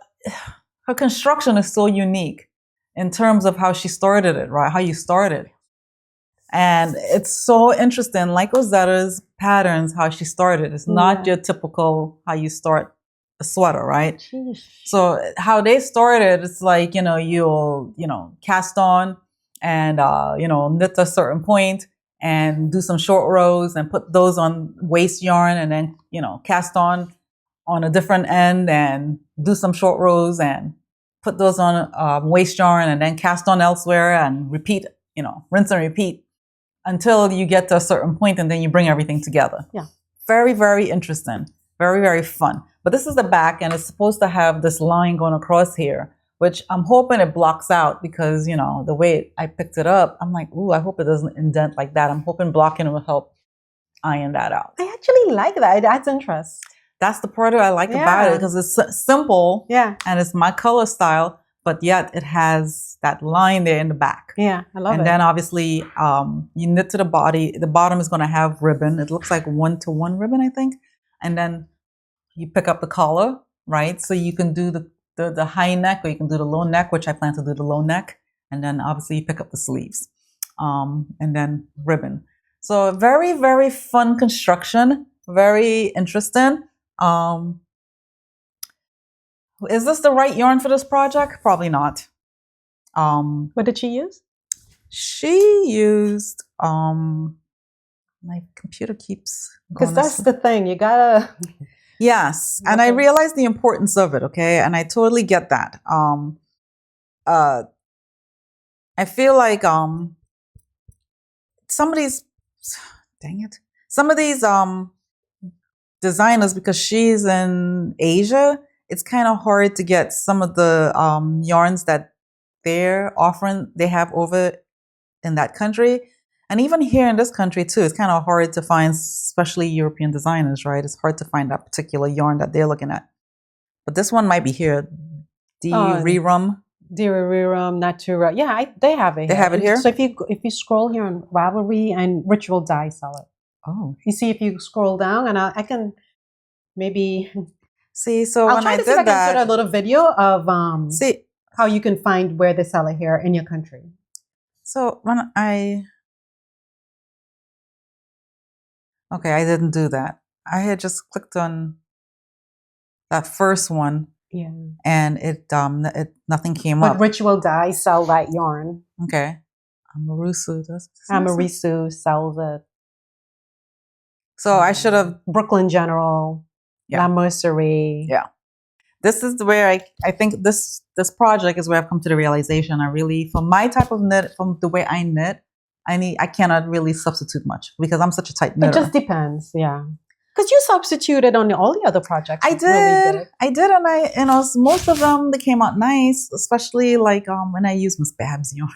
her construction is so unique in terms of how she started it, right? How you started. And it's so interesting, like Rosetta's patterns, how she started. It's not your typical how you start a sweater, right? Sheesh. So how they started, it's like, you'll, cast on and, knit to a certain point and do some short rows and put those on waste yarn and then, cast on a different end and do some short rows and put those on waste yarn and then cast on elsewhere and repeat, rinse and repeat until you get to a certain point and then you bring everything together. Yeah. Very, very interesting. Very, very fun. But this is the back and it's supposed to have this line going across here, which I'm hoping it blocks out because, the way I picked it up, I'm like, ooh, I hope it doesn't indent like that. I'm hoping blocking will help iron that out. I actually like that. It adds interest. That's the part that I like about it because it's simple and it's my color style, but yet it has that line there in the back. Yeah, I love it. And then obviously you knit to the body. The bottom is going to have ribbon. It looks like 1-to-1 ribbon, I think. And then you pick up the collar, right? So you can do the high neck or you can do the low neck, which I plan to do the low neck. And then obviously you pick up the sleeves and then ribbon. So very, very fun construction. Very interesting. Is this the right yarn for this project? Probably not. What did she use? She used my computer keeps because that's the thing, you gotta yes, and I realized the importance of it, okay, and I totally get that. I feel like some of these designers, because she's in Asia, it's kind of hard to get some of the yarns that they have over in that country. And even here in this country too, it's kind of hard to find, especially European designers, right? It's hard to find that particular yarn that they're looking at. But this one might be here. Dirirum Natura. Yeah, they have it. They have it here? So if you scroll here on Ravelry and Ritual Dye sell it. Oh. You see if you scroll down, and I can maybe see. So I'll when try I to did see if I can that, put a little video of how you can find where they sell it here in your country. So when I didn't do that. I had just clicked on that first one. Yeah. And it nothing came up. But Ritual Dye sell that yarn. Okay. Amarisu does. Amarisu sells it. So I should have Brooklyn General. La Mercerie. Yeah. This is where I think this project is where I've come to the realization I really, for my type of knit, from the way I knit, I cannot really substitute much because I'm such a tight knitter. It just depends, yeah. Because you substituted on all the other projects. I did, and most of them, they came out nice, especially like when I used Miss Babs yarn.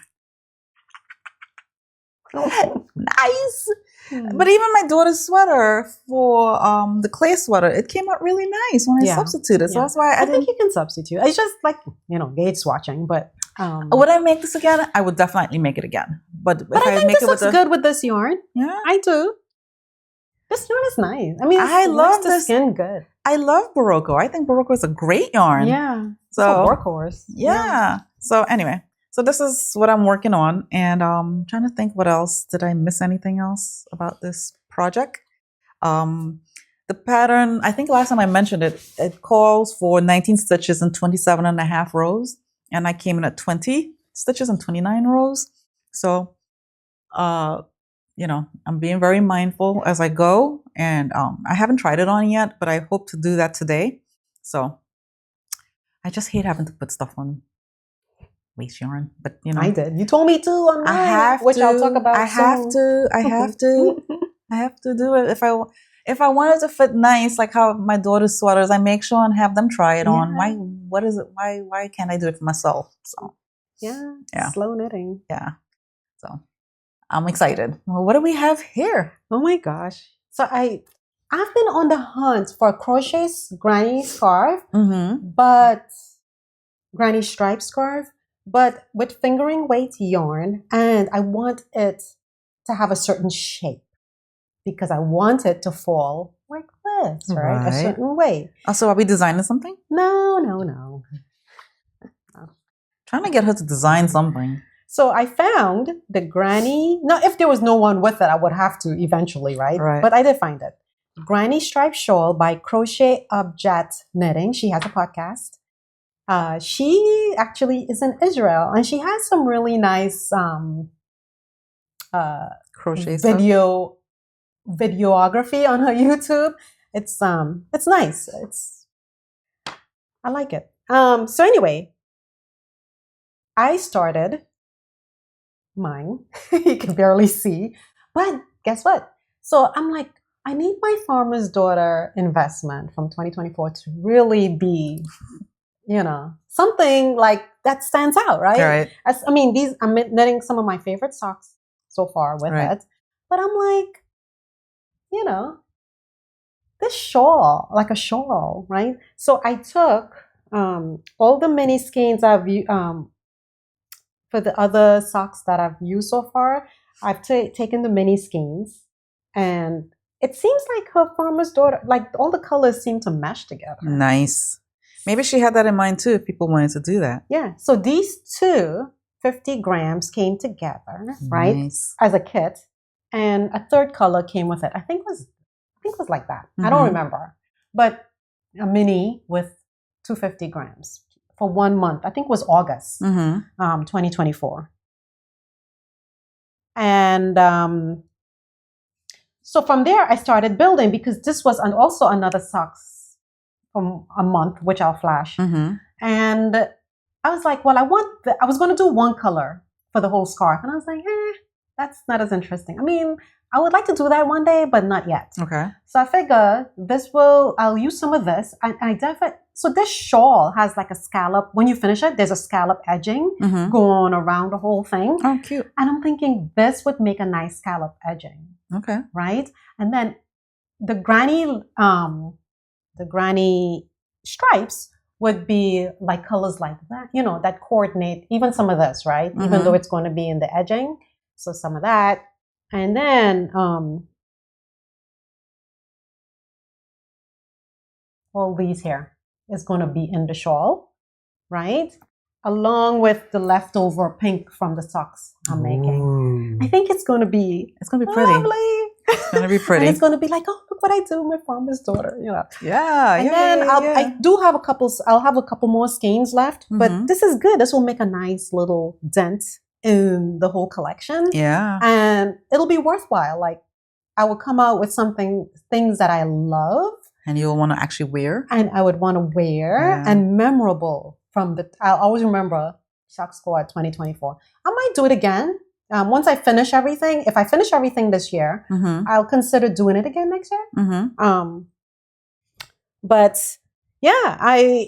Nice. But even my daughter's sweater for the clay sweater, it came out really nice when I substituted. So that's why I think you can substitute. It's just like, gauge swatching. But would I make this again? I would definitely make it again. But if I think make this looks good with this yarn. Yeah, I do. This yarn is nice. I mean, I love the skin good. I love Barocco. I think Barocco is a great yarn. Yeah. So workhorse. Yeah. So anyway, so this is what I'm working on, and I'm trying to think what else. Did I miss anything else about this project? The pattern, I think last time I mentioned it, it calls for 19 stitches and 27 and a half rows, and I came in at 20 stitches and 29 rows. So, I'm being very mindful as I go, and I haven't tried it on yet, but I hope to do that today. So I just hate having to put stuff on waste yarn, but I did. You told me to on mine, I have which to. I'll talk about. I have to. I have to do it. If I want it to fit nice, like how my daughter's sweaters, I make sure and have them try it on. Why? What is it? Why can't I do it for myself? So yeah. Slow knitting. Yeah. So I'm excited. Well, what do we have here? Oh my gosh! So I've been on the hunt for a crochet granny scarf, but granny stripe scarf, but with fingering weight yarn, and I want it to have a certain shape because I want it to fall like this, right? A certain way. So are we designing something? No. Trying to get her to design something. So I found the granny. Now, if there was no one with it, I would have to eventually, right? Right. But I did find it. Granny Striped Shawl by Crochet Object Knitting. She has a podcast. She actually is in Israel, and she has some really nice Crochet videography on her YouTube. It's nice. I like it. So anyway, I started mine. You can barely see, but guess what? So I'm like, I need my farmer's daughter investment from 2024 to really be, something like that stands out, right? Right. I'm knitting some of my favorite socks so far with it, but I'm like, this shawl, like a shawl, right? So I took all the mini skeins for the other socks that I've used so far. I've taken the mini skeins, and it seems like her farmer's daughter, like all the colors seem to mesh together. Nice. Maybe she had that in mind too, if people wanted to do that. Yeah. So these two 50 grams came together, right? Nice. As a kit, and a third color came with it. I think it was like that. I don't remember. But a mini with 250 grams for 1 month. I think it was August 2024. And so from there, I started building, because this was also another socks from a month, which I'll flash. And I was like, well, I was going to do one color for the whole scarf. And I was like, that's not as interesting. I mean, I would like to do that one day, but not yet. Okay. So I figure I'll use some of this. So this shawl has like a scallop. When you finish it, there's a scallop edging going around the whole thing. Oh, cute. And I'm thinking this would make a nice scallop edging. Okay. Right? And then the granny stripes would be like colors like that, that coordinate even some of this, right? Even though it's going to be in the edging. So some of that. And then all these here is going to be in the shawl, right? Along with the leftover pink from the socks I'm making. I think it's going to be pretty. Lovely. It's going to be pretty. And it's going to be like, oh, look what I do, my farmer's daughter, Yeah. And then I do have I'll have a couple more skeins left, but this is good. This will make a nice little dent in the whole collection. Yeah. And it'll be worthwhile. Like, I will come out with things that I love. And you'll want to actually wear. And I would want to wear and memorable I'll always remember Sock Squad 2024. I might do it again. Once I finish everything, if I finish everything this year, I'll consider doing it again next year. But yeah,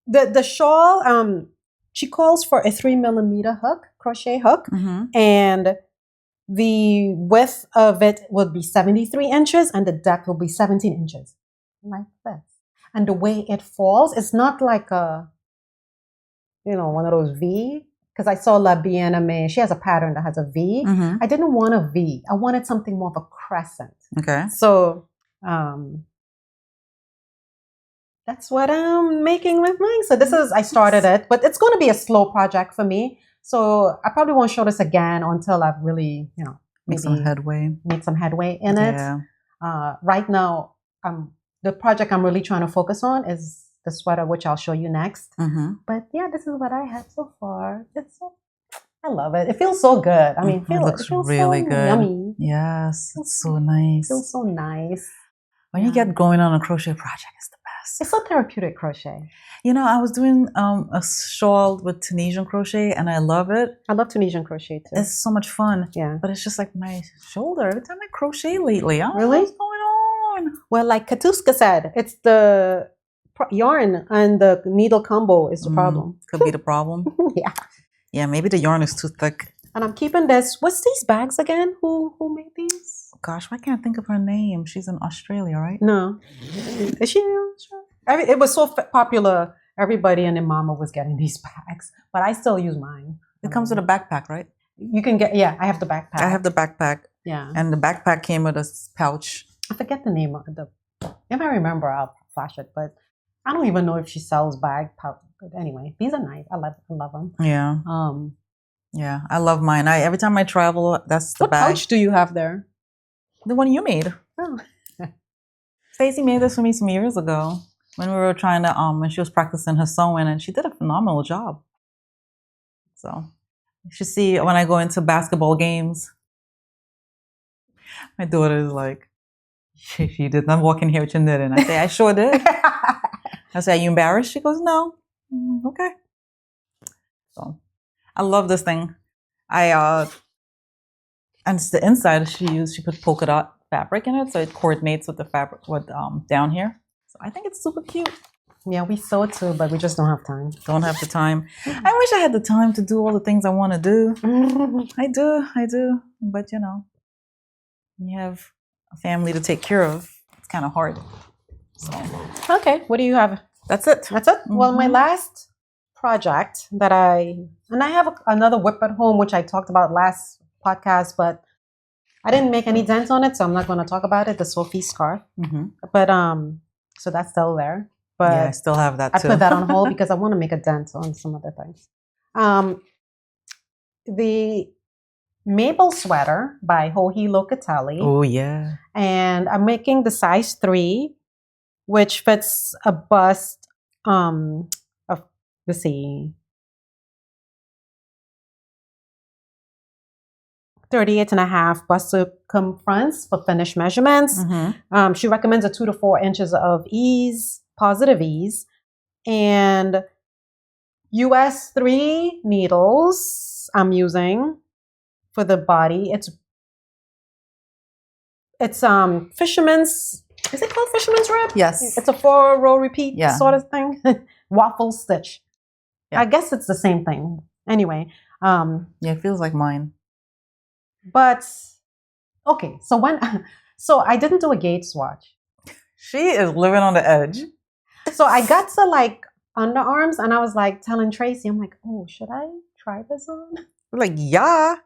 the shawl, she calls for a 3mm hook, crochet hook, and the width of it will be 73 inches and the depth will be 17 inches. Like this. And the way it falls, it's not like one of those V. Because I saw La Bien-Aimée, she has a pattern that has a V. I didn't want a V. I wanted something more of a crescent. Okay. So that's what I'm making with mine. So I started it, but it's going to be a slow project for me. So I probably won't show this again until I've really, made some headway in it. Right now, the project I'm really trying to focus on is the sweater, which I'll show you next. But yeah, this is what I had so far. I love it. It feels so good. I mean, it looks really so good. Yummy. Yes, it's so nice. It feels so nice. When you get going on a crochet project, it's the best. It's so therapeutic, crochet. I was doing a shawl with Tunisian crochet, and I love it. I love Tunisian crochet too. It's so much fun. Yeah. But it's just like my shoulder. Every time I crochet lately, I don't really? know what's going on. Well, like Katuska said, it's the yarn and the needle combo is the problem. Could be the problem. Yeah. Yeah, maybe the yarn is too thick. And I'm keeping this. What's these bags again? Who made these? Gosh, why can't I think of her name? She's in Australia, right? No. Is she in Australia? It was so popular. Everybody and their mama was getting these bags. But I still use mine. It comes with a backpack, right? You can get, I have the backpack. I have the backpack. Yeah. And the backpack came with a pouch. I forget the name of if I remember, I'll flash it. But I don't even know if she sells But anyway, these are nice. I love them. Yeah. Yeah, I love mine. Every time I travel, that's the bag. What pouch do you have there? The one you made. Oh. Stacy made this for me some years ago when we were trying to when she was practicing her sewing, and she did a phenomenal job. So you should see when I go into basketball games. My daughter is like, she did not walk in here with your knitting. I say, I sure did. I say, are you embarrassed? She goes, no. Okay. So I love this thing. And it's the inside she put polka dot fabric in it, so it coordinates with the fabric with down here. So I think it's super cute. Yeah, we sew too, but we just don't have time. Don't have the time. I wish I had the time to do all the things I want to do. I do. But you know, you have a family to take care of. It's kind of hard. So okay, what do you have? That's it. That's it. Well, my last project that I have another whip at home, which I talked about last podcast, but I didn't make any dents on it, so I'm not going to talk about it. The Sophie scarf, but so that's still there. But yeah, I still have that too. I put that on hold because I want to make a dent on some other things. The Maple sweater by Joji Locatelli. Oh yeah, and I'm making the size 3, which fits a bust of, let's see, 38.5 bust circumference for finished measurements. She recommends a 2 to 4 inches of ease, positive ease, and US 3 needles I'm using for the body. It's fisherman's. Is it called fisherman's rib? Yes. It's a 4-row repeat sort of thing. Waffle stitch. Yeah. I guess it's the same thing. Anyway. Yeah, it feels like mine. But okay, so I didn't do a gauge swatch. She is living on the edge. So I got to like underarms, and I was like telling Tracy, I'm like, oh, should I try this on? Like, yeah.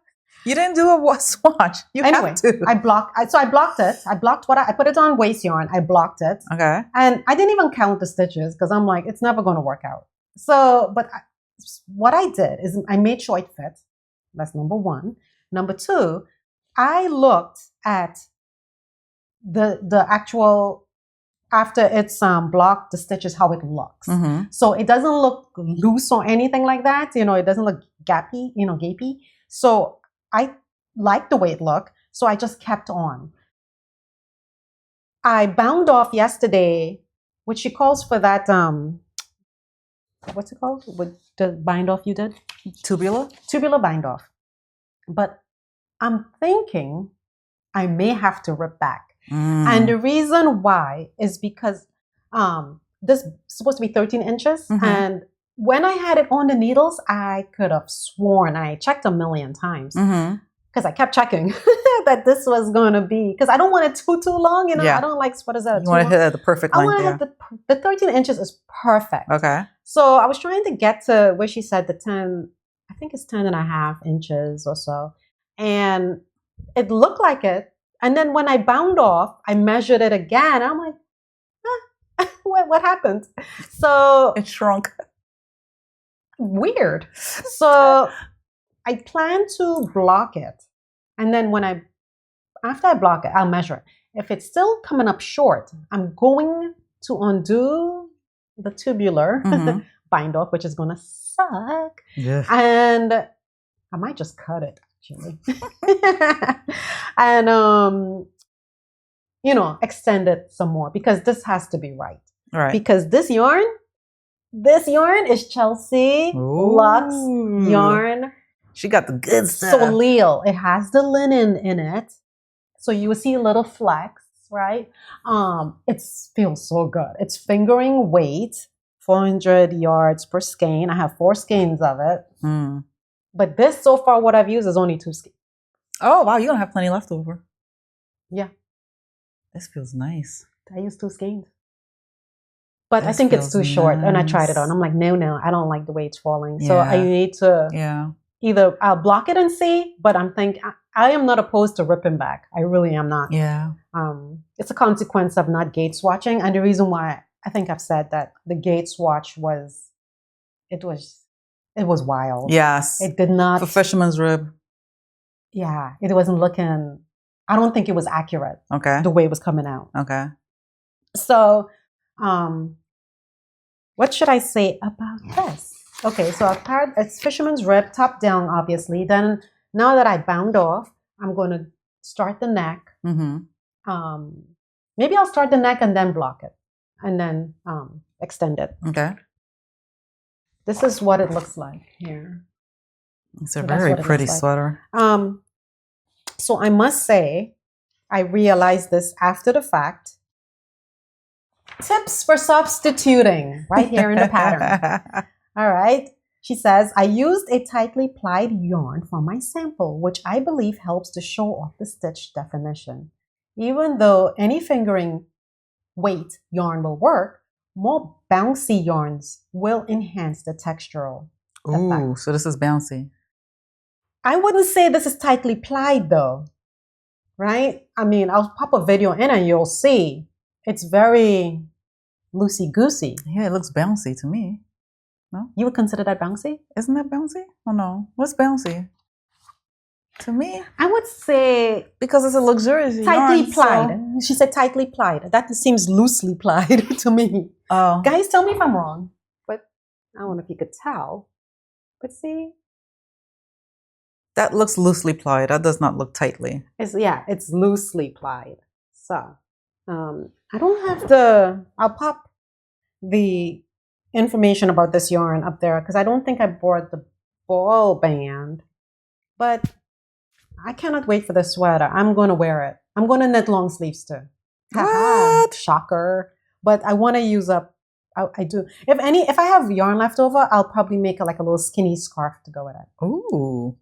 You didn't do a swatch. Anyway, have to. I blocked it. I blocked I put it on waist yarn. I blocked it. Okay. And I didn't even count the stitches because I'm like, it's never going to work out. So, but what I did is I made sure it fit. That's number 1. Number 2, I looked at the actual, after it's blocked, the stitches, how it looks. So it doesn't look loose or anything like that. You know, it doesn't look gapy. So I liked the way it looked, so I just kept on. I bound off yesterday, which she calls for that, what's it called? With the bind off you did? Tubular? Tubular bind off. But I'm thinking I may have to rip back. And the reason why is because this is supposed to be 13 inches, and when I had it on the needles, I could have sworn, I checked a million times because I kept checking that this was going to be, because I don't want it too long, you know. I don't like sweaters that are you want to hit at the perfect length. I want to hit the 13 inches is perfect. Okay. So I was trying to get to where she said the 10, I think it's 10.5 inches or so. And it looked like it. And then when I bound off, I measured it again. I'm like, what happened? So it shrunk. Weird. So I plan to block it. And then after I block it, I'll measure it. If it's still coming up short, I'm going to undo the tubular bind off, which is going to suck. Yeah. And I might just cut it, actually. And, extend it some more, because this has to be right. Right. Because this yarn is Chelsea Luxe yarn. She got the good stuff. So Leal, it has the linen in it. So you will see a little flex, right? It feels so good. It's fingering weight, 400 yards per skein. I have 4 skeins of it. But this, so far, what I've used is only 2 skeins. Oh, wow. You're going to have plenty left over. Yeah. This feels nice. I used 2 skeins. But I think it's too short. And I tried it on. I'm like, no, I don't like the way it's falling. So I need to either I'll block it and see, but I'm thinking I am not opposed to ripping back. I really am not. Yeah. It's a consequence of not gauge swatching. And the reason why I think I've said that the gauge swatch was it was wild. Yes. It did not. For fisherman's rib. Yeah, it wasn't looking. I don't think it was accurate. Okay. The way it was coming out. Okay. So, what should I say about this? Okay, so it's fisherman's rib, top down, obviously. Then now that I bound off, I'm going to start the neck. Mm-hmm. Maybe I'll start the neck and then block it, and then extend it. Okay. This is what it looks like here. It's a very pretty sweater. So I must say, I realized this after the fact. Tips for substituting right here in the pattern. All right. She says, I used a tightly plied yarn for my sample, which I believe helps to show off the stitch definition. Even though any fingering weight yarn will work, more bouncy yarns will enhance the textural effect. Ooh, so this is bouncy. I wouldn't say this is tightly plied though, right? I mean, I'll pop a video in and you'll see. It's very loosey-goosey. Yeah, it looks bouncy to me. No? You would consider that bouncy? Isn't that bouncy? Oh no. What's bouncy? To me? I would say... Because it's a luxurious tightly yarn, plied. So... She said tightly plied. That seems loosely plied to me. Oh. Guys, tell me if I'm wrong. But I don't know if you could tell. But see... That looks loosely plied. That does not look tightly. It's loosely plied. So, I don't have the... I'll pop the information about this yarn up there because I don't think I bought the ball band. But I cannot wait for the sweater. I'm going to wear it. I'm going to knit long sleeves too. What? Shocker. But I want to use up... I do. If I have yarn left over, I'll probably make a little skinny scarf to go with it. Ooh.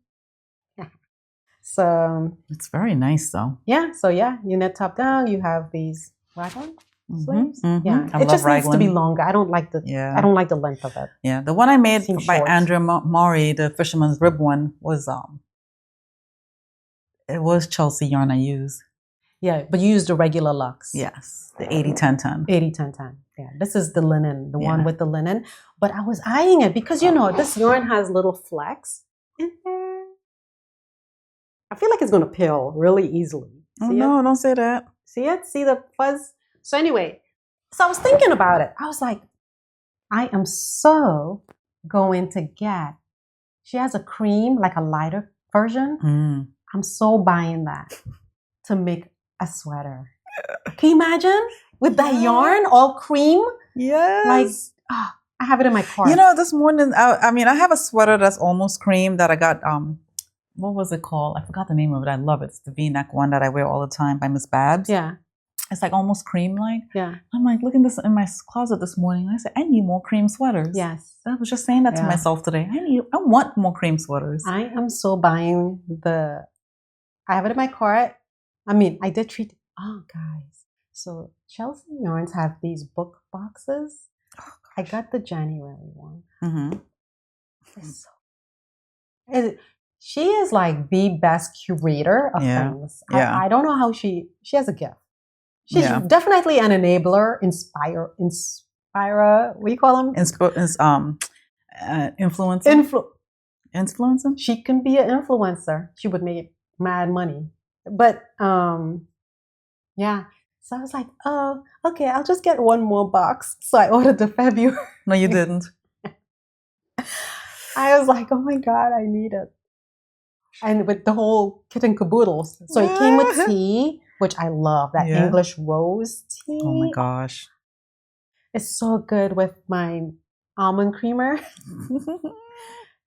So it's very nice though. Yeah. So yeah, you knit top down. You have these raglan sleeves. Mm-hmm. Yeah. It just needs to be longer. I don't like the length of it. Yeah. The one I made by short. Andrea Maury, the fisherman's rib one, was it was Chelsea yarn I used. Yeah, but you used the regular Luxe. Yes. The 80-10-10. 80-10-10. Yeah. This is the linen, the one with the linen. But I was eyeing it because this yarn has little flecks in there. I feel like it's going to peel really easily. Oh, no, don't say that. See it? See the fuzz? So anyway, I was thinking about it. I was like, I am so going to get, she has a cream, like a lighter version. Mm. I'm so buying that to make a sweater. Can you imagine? With that yarn, all cream? Yes. I have it in my cart. This morning, I have a sweater that's almost cream that I got, what was it called? I forgot the name of it. I love it. It's the V-neck one that I wear all the time by Miss Babs. Yeah. It's like almost cream-like. Yeah. I'm like, looking this in my closet this morning. I said, I need more cream sweaters. Yes. I was just saying that to myself today. I want more cream sweaters. I am so buying I have it in my cart. I did treat, guys. So Chelsea Yarns have these book boxes. Oh, I got the January one. Mm-hmm. She is like the best curator of things. Yeah. I don't know how she has a gift. She's definitely an enabler, inspirer. What do you call them? Influencer. Influencer? She can be an influencer. She would make mad money. But yeah. So I was like, oh, okay, I'll just get one more box. So I ordered the February. No, you didn't. I was like, oh my God, I need it. And with the whole kit and caboodle. So it came with tea, which I love, that English rose tea. Oh my gosh. It's so good with my almond creamer.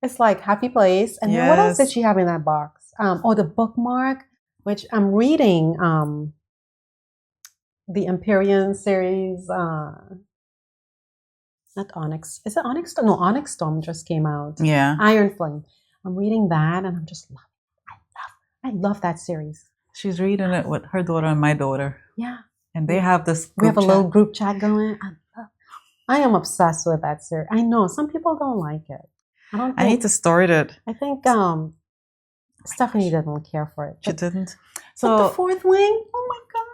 It's like happy place. And then what else did she have in that box? The bookmark, which I'm reading the Empyrean series. Not Onyx. Is it Onyx Storm? No, Onyx Storm just came out. Yeah. Iron Flame. I'm reading that and I'm just loving it. I love that series. She's reading it with her daughter and my daughter. Yeah. And they have this We have a little group chat going. I am obsessed with that series. I know some people don't like it. I need to start it. I think Stephanie didn't care for it. She didn't. So the fourth wing, oh my God.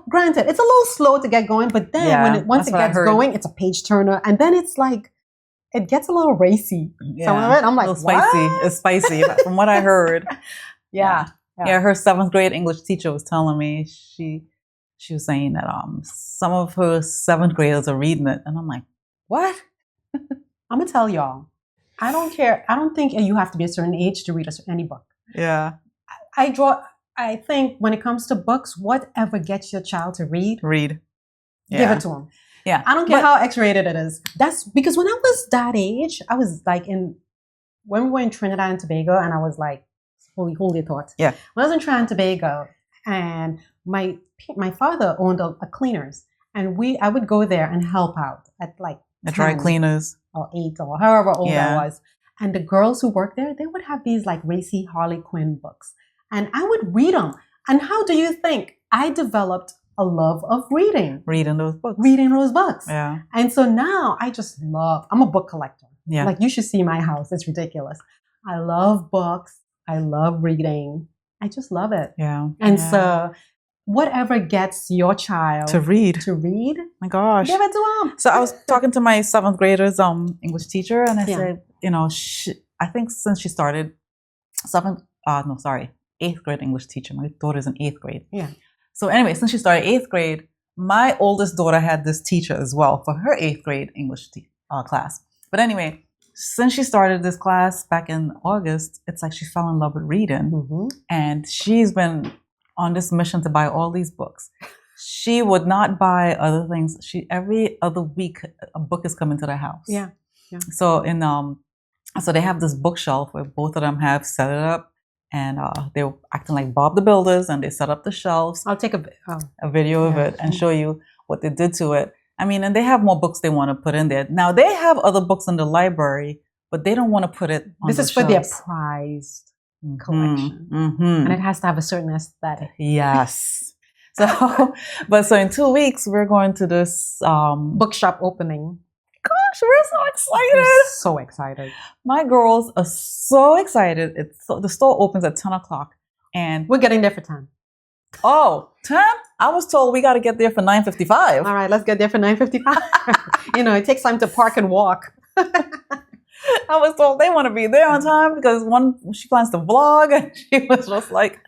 Granted, it's a little slow to get going, but then once it gets going, it's a page turner. And then it's like, it gets a little racy. Yeah. Some of it, I'm like, a little spicy. what? It's spicy from what I heard. Yeah. Her 7th grade English teacher was telling me she was saying that some of her 7th graders are reading it, and I'm like, what? I'm gonna tell y'all, I don't care. I don't think you have to be a certain age to read any book. Yeah. I think when it comes to books, whatever gets your child to read. Yeah. Give it to them. Yeah. I don't care how X-rated it is. That's because when I was that age, I was like when we were in Trinidad and Tobago, and I was like, hold your thoughts. Yeah. When I was in Trinidad and Tobago, and my father owned a cleaners, and I would go there and help out at like the dry cleaners or 8 or however old I was. And the girls who worked there, they would have these like racy Harley Quinn books, and I would read them. And how do you think I developed a love of reading those books? Yeah. And so now I'm a book collector. Yeah. Like, you should see my house. It's ridiculous. I love books. I love reading. I just love it. Yeah. And so whatever gets your child to read. My gosh. Give it to them. So I was talking to my 7th grader's English teacher, and I said, I think since she started 8th grade English teacher. My daughter's in 8th grade. Yeah. So anyway, since she started 8th grade, my oldest daughter had this teacher as well for her 8th grade English class. But anyway, since she started this class back in August, it's like she fell in love with reading. Mm-hmm. And she's been on this mission to buy all these books. She would not buy other things. Every other week, a book is coming to the house. Yeah. So so they have this bookshelf where both of them have set it up. And they were acting like Bob the Builders, and they set up the shelves. I'll take a video of it and show you what they did to it. I mean, and they have more books they want to put in there. Now, they have other books in the library, but they don't want to put it on This the is for shelves. their prized collection. Mm-hmm. And it has to have a certain aesthetic. Yes. So in 2 weeks, we're going to this bookshop opening. Gosh, we're so excited. We're so excited. My girls are so excited. The store opens at 10 o'clock. And we're getting there for 10. Oh, 10? I was told we got to get there for 9:55. All right, let's get there for 9:55. It takes time to park and walk. I was told they want to be there on time because she plans to vlog, and she was just like,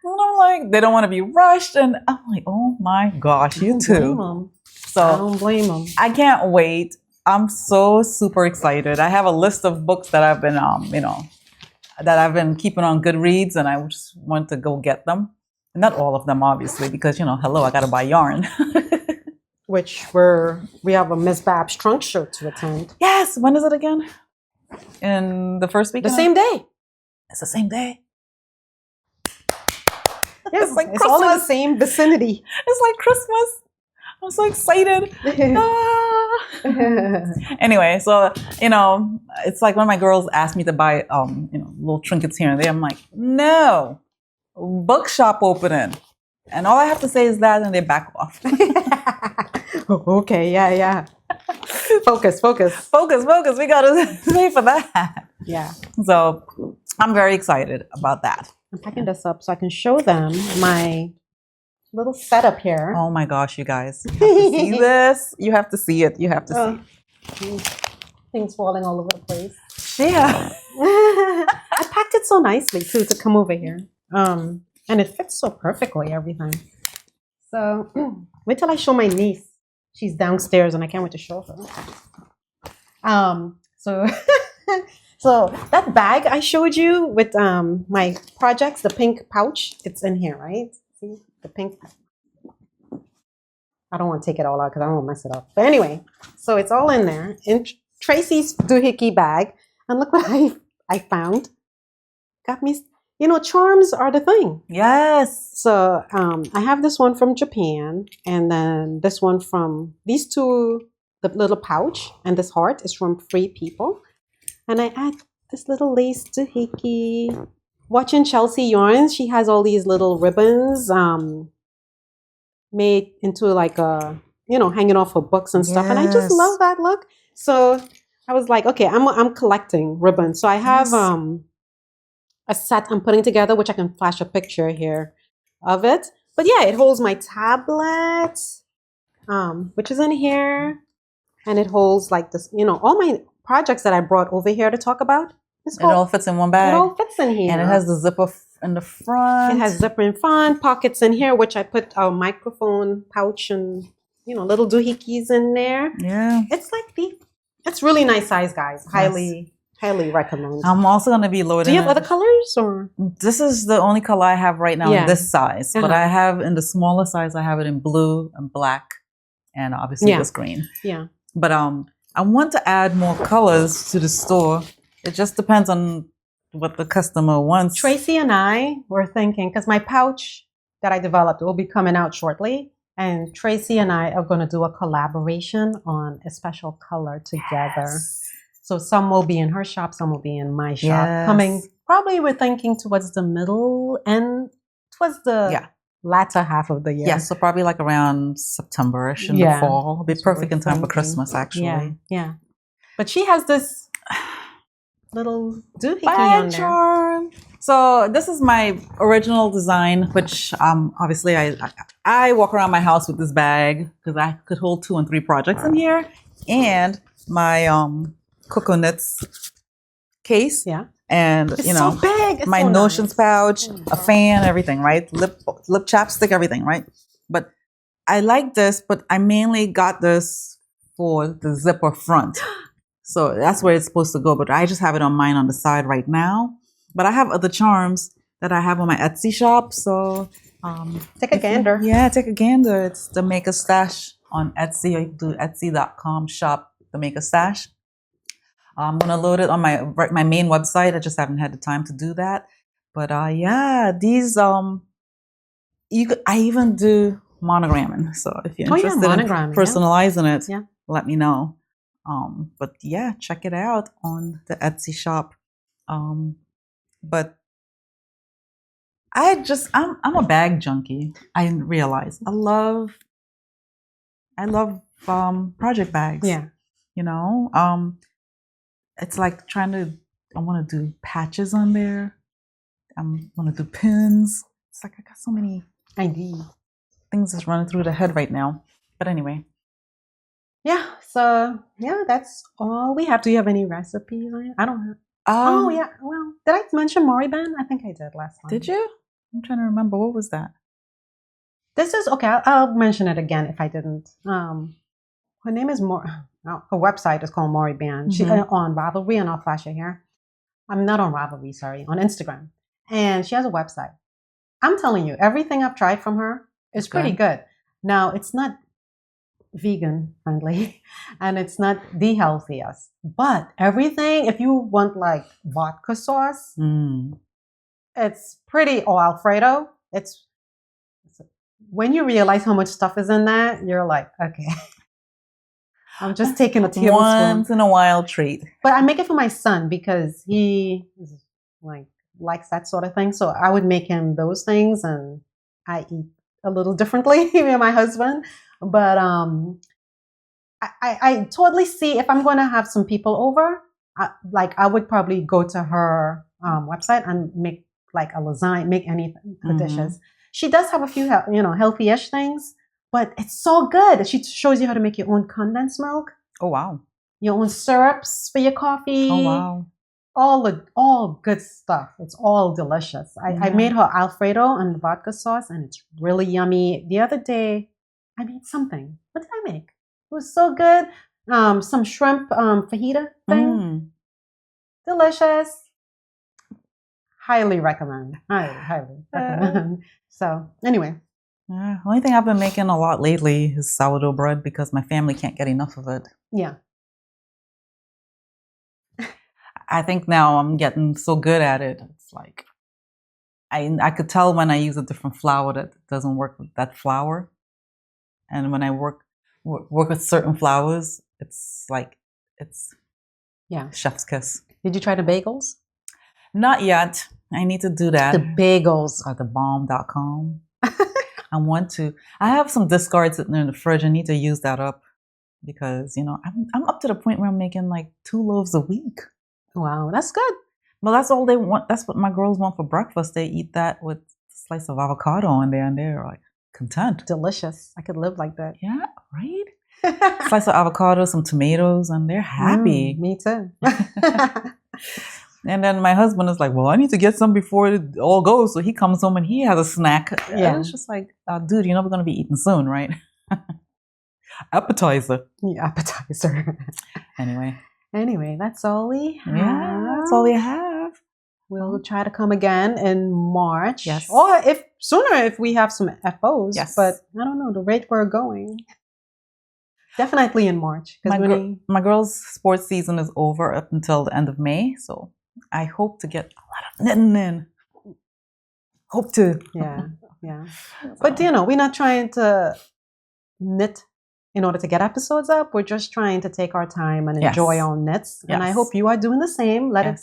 and I'm like, they don't want to be rushed. And I'm like, oh my gosh, you too. So I don't blame them. I can't wait. I'm so super excited. I have a list of books that I've been, that I've been keeping on Goodreads, and I just want to go get them. Not all of them, obviously, because, hello, I got to buy yarn. Which we have a Miss Babs trunk show to attend. Yes. When is it again? In the first week? The same day. It's the same day. Yes, it's all in the same vicinity. It's like Christmas. I'm so excited. Anyway, so, it's like when my girls ask me to buy, little trinkets here and there. I'm like, no, bookshop opening. And all I have to say is that, and they back off. Okay, yeah. Focus. We got to pay for that. Yeah. So I'm very excited about that. I'm packing this up so I can show them my little setup here. Oh my gosh, you guys. You have to see this. You have to see it. You have to see. Things falling all over the place. Yeah. I packed it so nicely too to come over here. And it fits so perfectly, everything. So wait till I show my niece. She's downstairs and I can't wait to show her. So that bag I showed you with my projects, the pink pouch, it's in here, right? See the pink. I don't want to take it all out because I don't want to mess it up. But anyway, so it's all in there in Tracy's doohickey bag. And look what I found. Got me. Charms are the thing. Yes. So I have this one from Japan, and then this one from these two, the little pouch and this heart is from Free People. And I add this little lace doohickey. Watching Chelsea Yarns, she has all these little ribbons made into like a, hanging off her books and stuff. Yes. And I just love that look. So I was like, okay, I'm collecting ribbons. So I have a set I'm putting together, which I can flash a picture here of it. But yeah, it holds my tablet, which is in here. And it holds like this, all projects that I brought over here to talk about. It all fits in one bag. It all fits in here. And it has the zipper in the front. It has zipper in front, pockets in here, which I put a microphone pouch and, little doohickeys in there. Yeah. It's really nice size, guys. Highly recommend. I'm also going to be loading. Do you have other colors or? This is the only color I have right now in this size. But I have in the smaller size, I have it in blue and black and obviously this green. Yeah. But I want to add more colors to the store. It just depends on what the customer wants. Tracy and I were thinking, because my pouch that I developed will be coming out shortly. And Tracy and I are going to do a collaboration on a special color together. Yes. So some will be in her shop, some will be in my shop. Yes. Coming, probably we're thinking towards the middle and towards the latter half of the year. Yeah, so probably like around September-ish in the fall. It'll be perfect in time for Christmas, actually. Yeah. But she has this little doohickey on there. Charm. So this is my original design, which obviously I walk around my house with this bag because I could hold 2 and 3 projects in here, and my Cocoa Knits case. Yeah. And it's so big. It's my so Notions nice. pouch, a fan, everything, right? Lip chapstick, everything, right? But I like this, but I mainly got this for the zipper front. So that's where it's supposed to go. But I just have it on mine on the side right now. But I have other charms that I have on my Etsy shop. So take a gander. Take a gander. It's the Make a Stash on Etsy. You can do etsy.com shop the Make a Stash. I'm gonna load it on my main website. I just haven't had the time to do that. But these I even do monogramming. So if you're interested in personalizing it, let me know. But check it out on the Etsy shop. But I'm a bag junkie. I realize I love project bags. Yeah. It's like I want to do patches on there. I want to do pins. It's like I got so many things that's running through the head right now. But anyway. Yeah. So, that's all we have. Do you have any recipes? I don't have. Well, did I mention Mori Band? I think I did last time. Did you? I'm trying to remember. What was that? This is, okay, I'll mention it again if I didn't. Her name is her website is called Mori Band. She's on Ravelry, and I'll flash it here. I'm not on Ravelry, sorry, on Instagram. And she has a website. I'm telling you, everything I've tried from her is pretty good. Now, it's not vegan friendly and it's not the healthiest, but everything, if you want like vodka sauce, it's pretty, or Alfredo, it's when you realize how much stuff is in that, you're like, okay. I'm just taking a tablespoon. Once in a while treat. But I make it for my son because he likes that sort of thing. So I would make him those things, and I eat a little differently than my husband. But I totally see, if I'm going to have some people over, I would probably go to her website and make like a lasagna, make anything for dishes. She does have a few healthy-ish things. But it's so good. She shows you how to make your own condensed milk. Oh, wow. Your own syrups for your coffee. Oh, wow. All good stuff. It's all delicious. I made her Alfredo and vodka sauce, and it's really yummy. The other day, I made something. What did I make? It was so good. Some shrimp fajita thing. Delicious. Highly recommend. Highly recommend. So, anyway. Yeah, the only thing I've been making a lot lately is sourdough bread because my family can't get enough of it. Yeah. I think now I'm getting so good at it. It's like I could tell when I use a different flour that doesn't work with that flour. And when I work with certain flours, it's chef's kiss. Did you try the bagels? Not yet. I need to do that. The bagels are thebomb.com. I want to. I have some discards sitting in the fridge. I need to use that up because, I'm up to the point where I'm making like 2 loaves a week. Wow, that's good. Well, that's all they want. That's what my girls want for breakfast. They eat that with a slice of avocado in there, and they're like content. Delicious. I could live like that. Yeah, right? Slice of avocado, some tomatoes, and they're happy. Me too. And then my husband is like, well, I need to get some before it all goes. So he comes home and he has a snack. Yeah. And it's just like, dude, you know we're going to be eating soon, right? Appetizer. Yeah, appetizer. Anyway, that's all we have. Yeah, that's all we have. We'll try to come again in March. Yes. Or if sooner if we have some FOs. Yes. But I don't know, the rate we're going. Definitely in March. My girls' sports season is over up until the end of May. So I hope to get a lot of knitting in. Hope to. Yeah. But we're not trying to knit in order to get episodes up. We're just trying to take our time and enjoy our knits. And I hope you are doing the same. Let it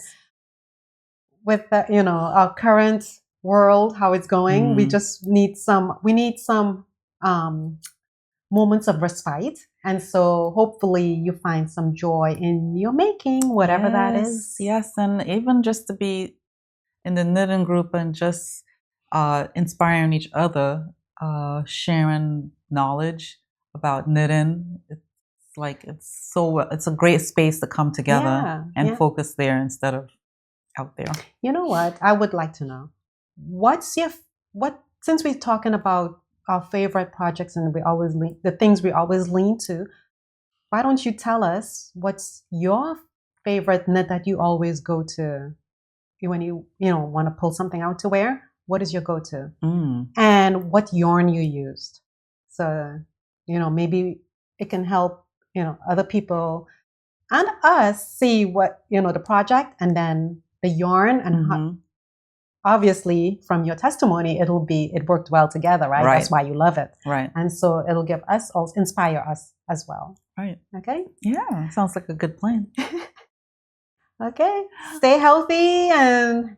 with our current world, how it's going. We just need some moments of respite. And so hopefully you find some joy in your making, whatever that is. Yes, and even just to be in the knitting group and just inspiring each other, sharing knowledge about knitting. It's a great space to come together and focus there instead of out there. You know what? I would like to know. Since we're talking about our favorite projects and the things we always lean to, why don't you tell us what's your favorite knit that you always go to when you want to pull something out to wear? What is your go-to? And what yarn you used? So, maybe it can help, other people and us see what, the project and then the yarn and how, obviously from your testimony, it worked well together, right? That's why you love it. Right. And so it'll give us, also inspire us as well. Right. Okay? Yeah. Sounds like a good plan. Okay. Stay healthy and,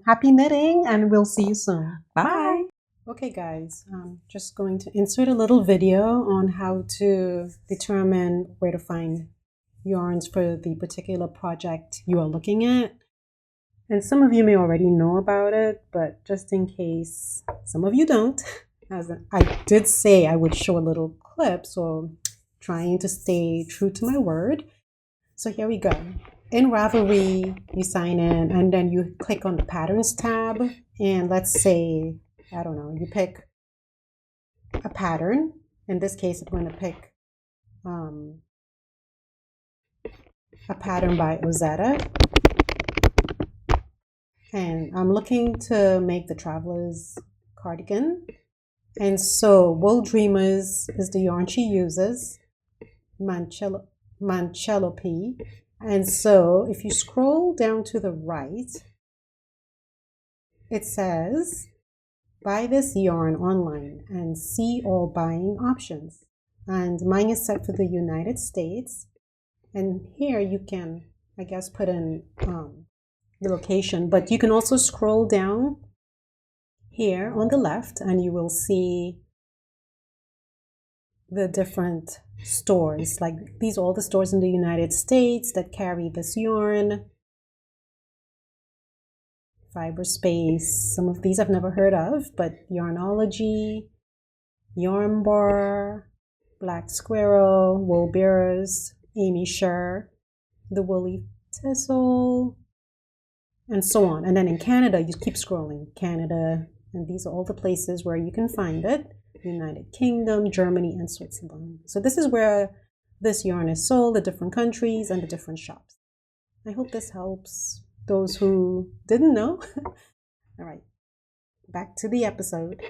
happy knitting, and we'll see you soon. Bye. Okay, guys, I'm just going to insert a little video on how to determine where to find yarns for the particular project you are looking at. And some of you may already know about it, but just in case some of you don't, as I did say I would show a little clip, so trying to stay true to my word. So here we go. In Ravelry, you sign in and then you click on the Patterns tab, and let's say, I don't know, you pick a pattern. In this case, I'm going to pick a pattern by Ozetta. And I'm looking to make the Traveler's cardigan. And so Wool Dreamers is the yarn she uses, Mancello-P. And so if you scroll down to the right, it says, buy this yarn online and see all buying options. And mine is set for the United States. And here you can, I guess, put in the location, but you can also scroll down here on the left and you will see the different stores. Like these are all the stores in the United States that carry this yarn. Fiberspace, some of these I've never heard of, but Yarnology, Yarn Bar, Black Squirrel, Wool Bearers, Amy Sher, The Woolly Thistle, and so on. And then in Canada, you keep scrolling. Canada, and these are all the places where you can find it. United Kingdom, Germany, and Switzerland. So this is where this yarn is sold, the different countries and the different shops. I hope this helps those who didn't know. All right, back to the episode.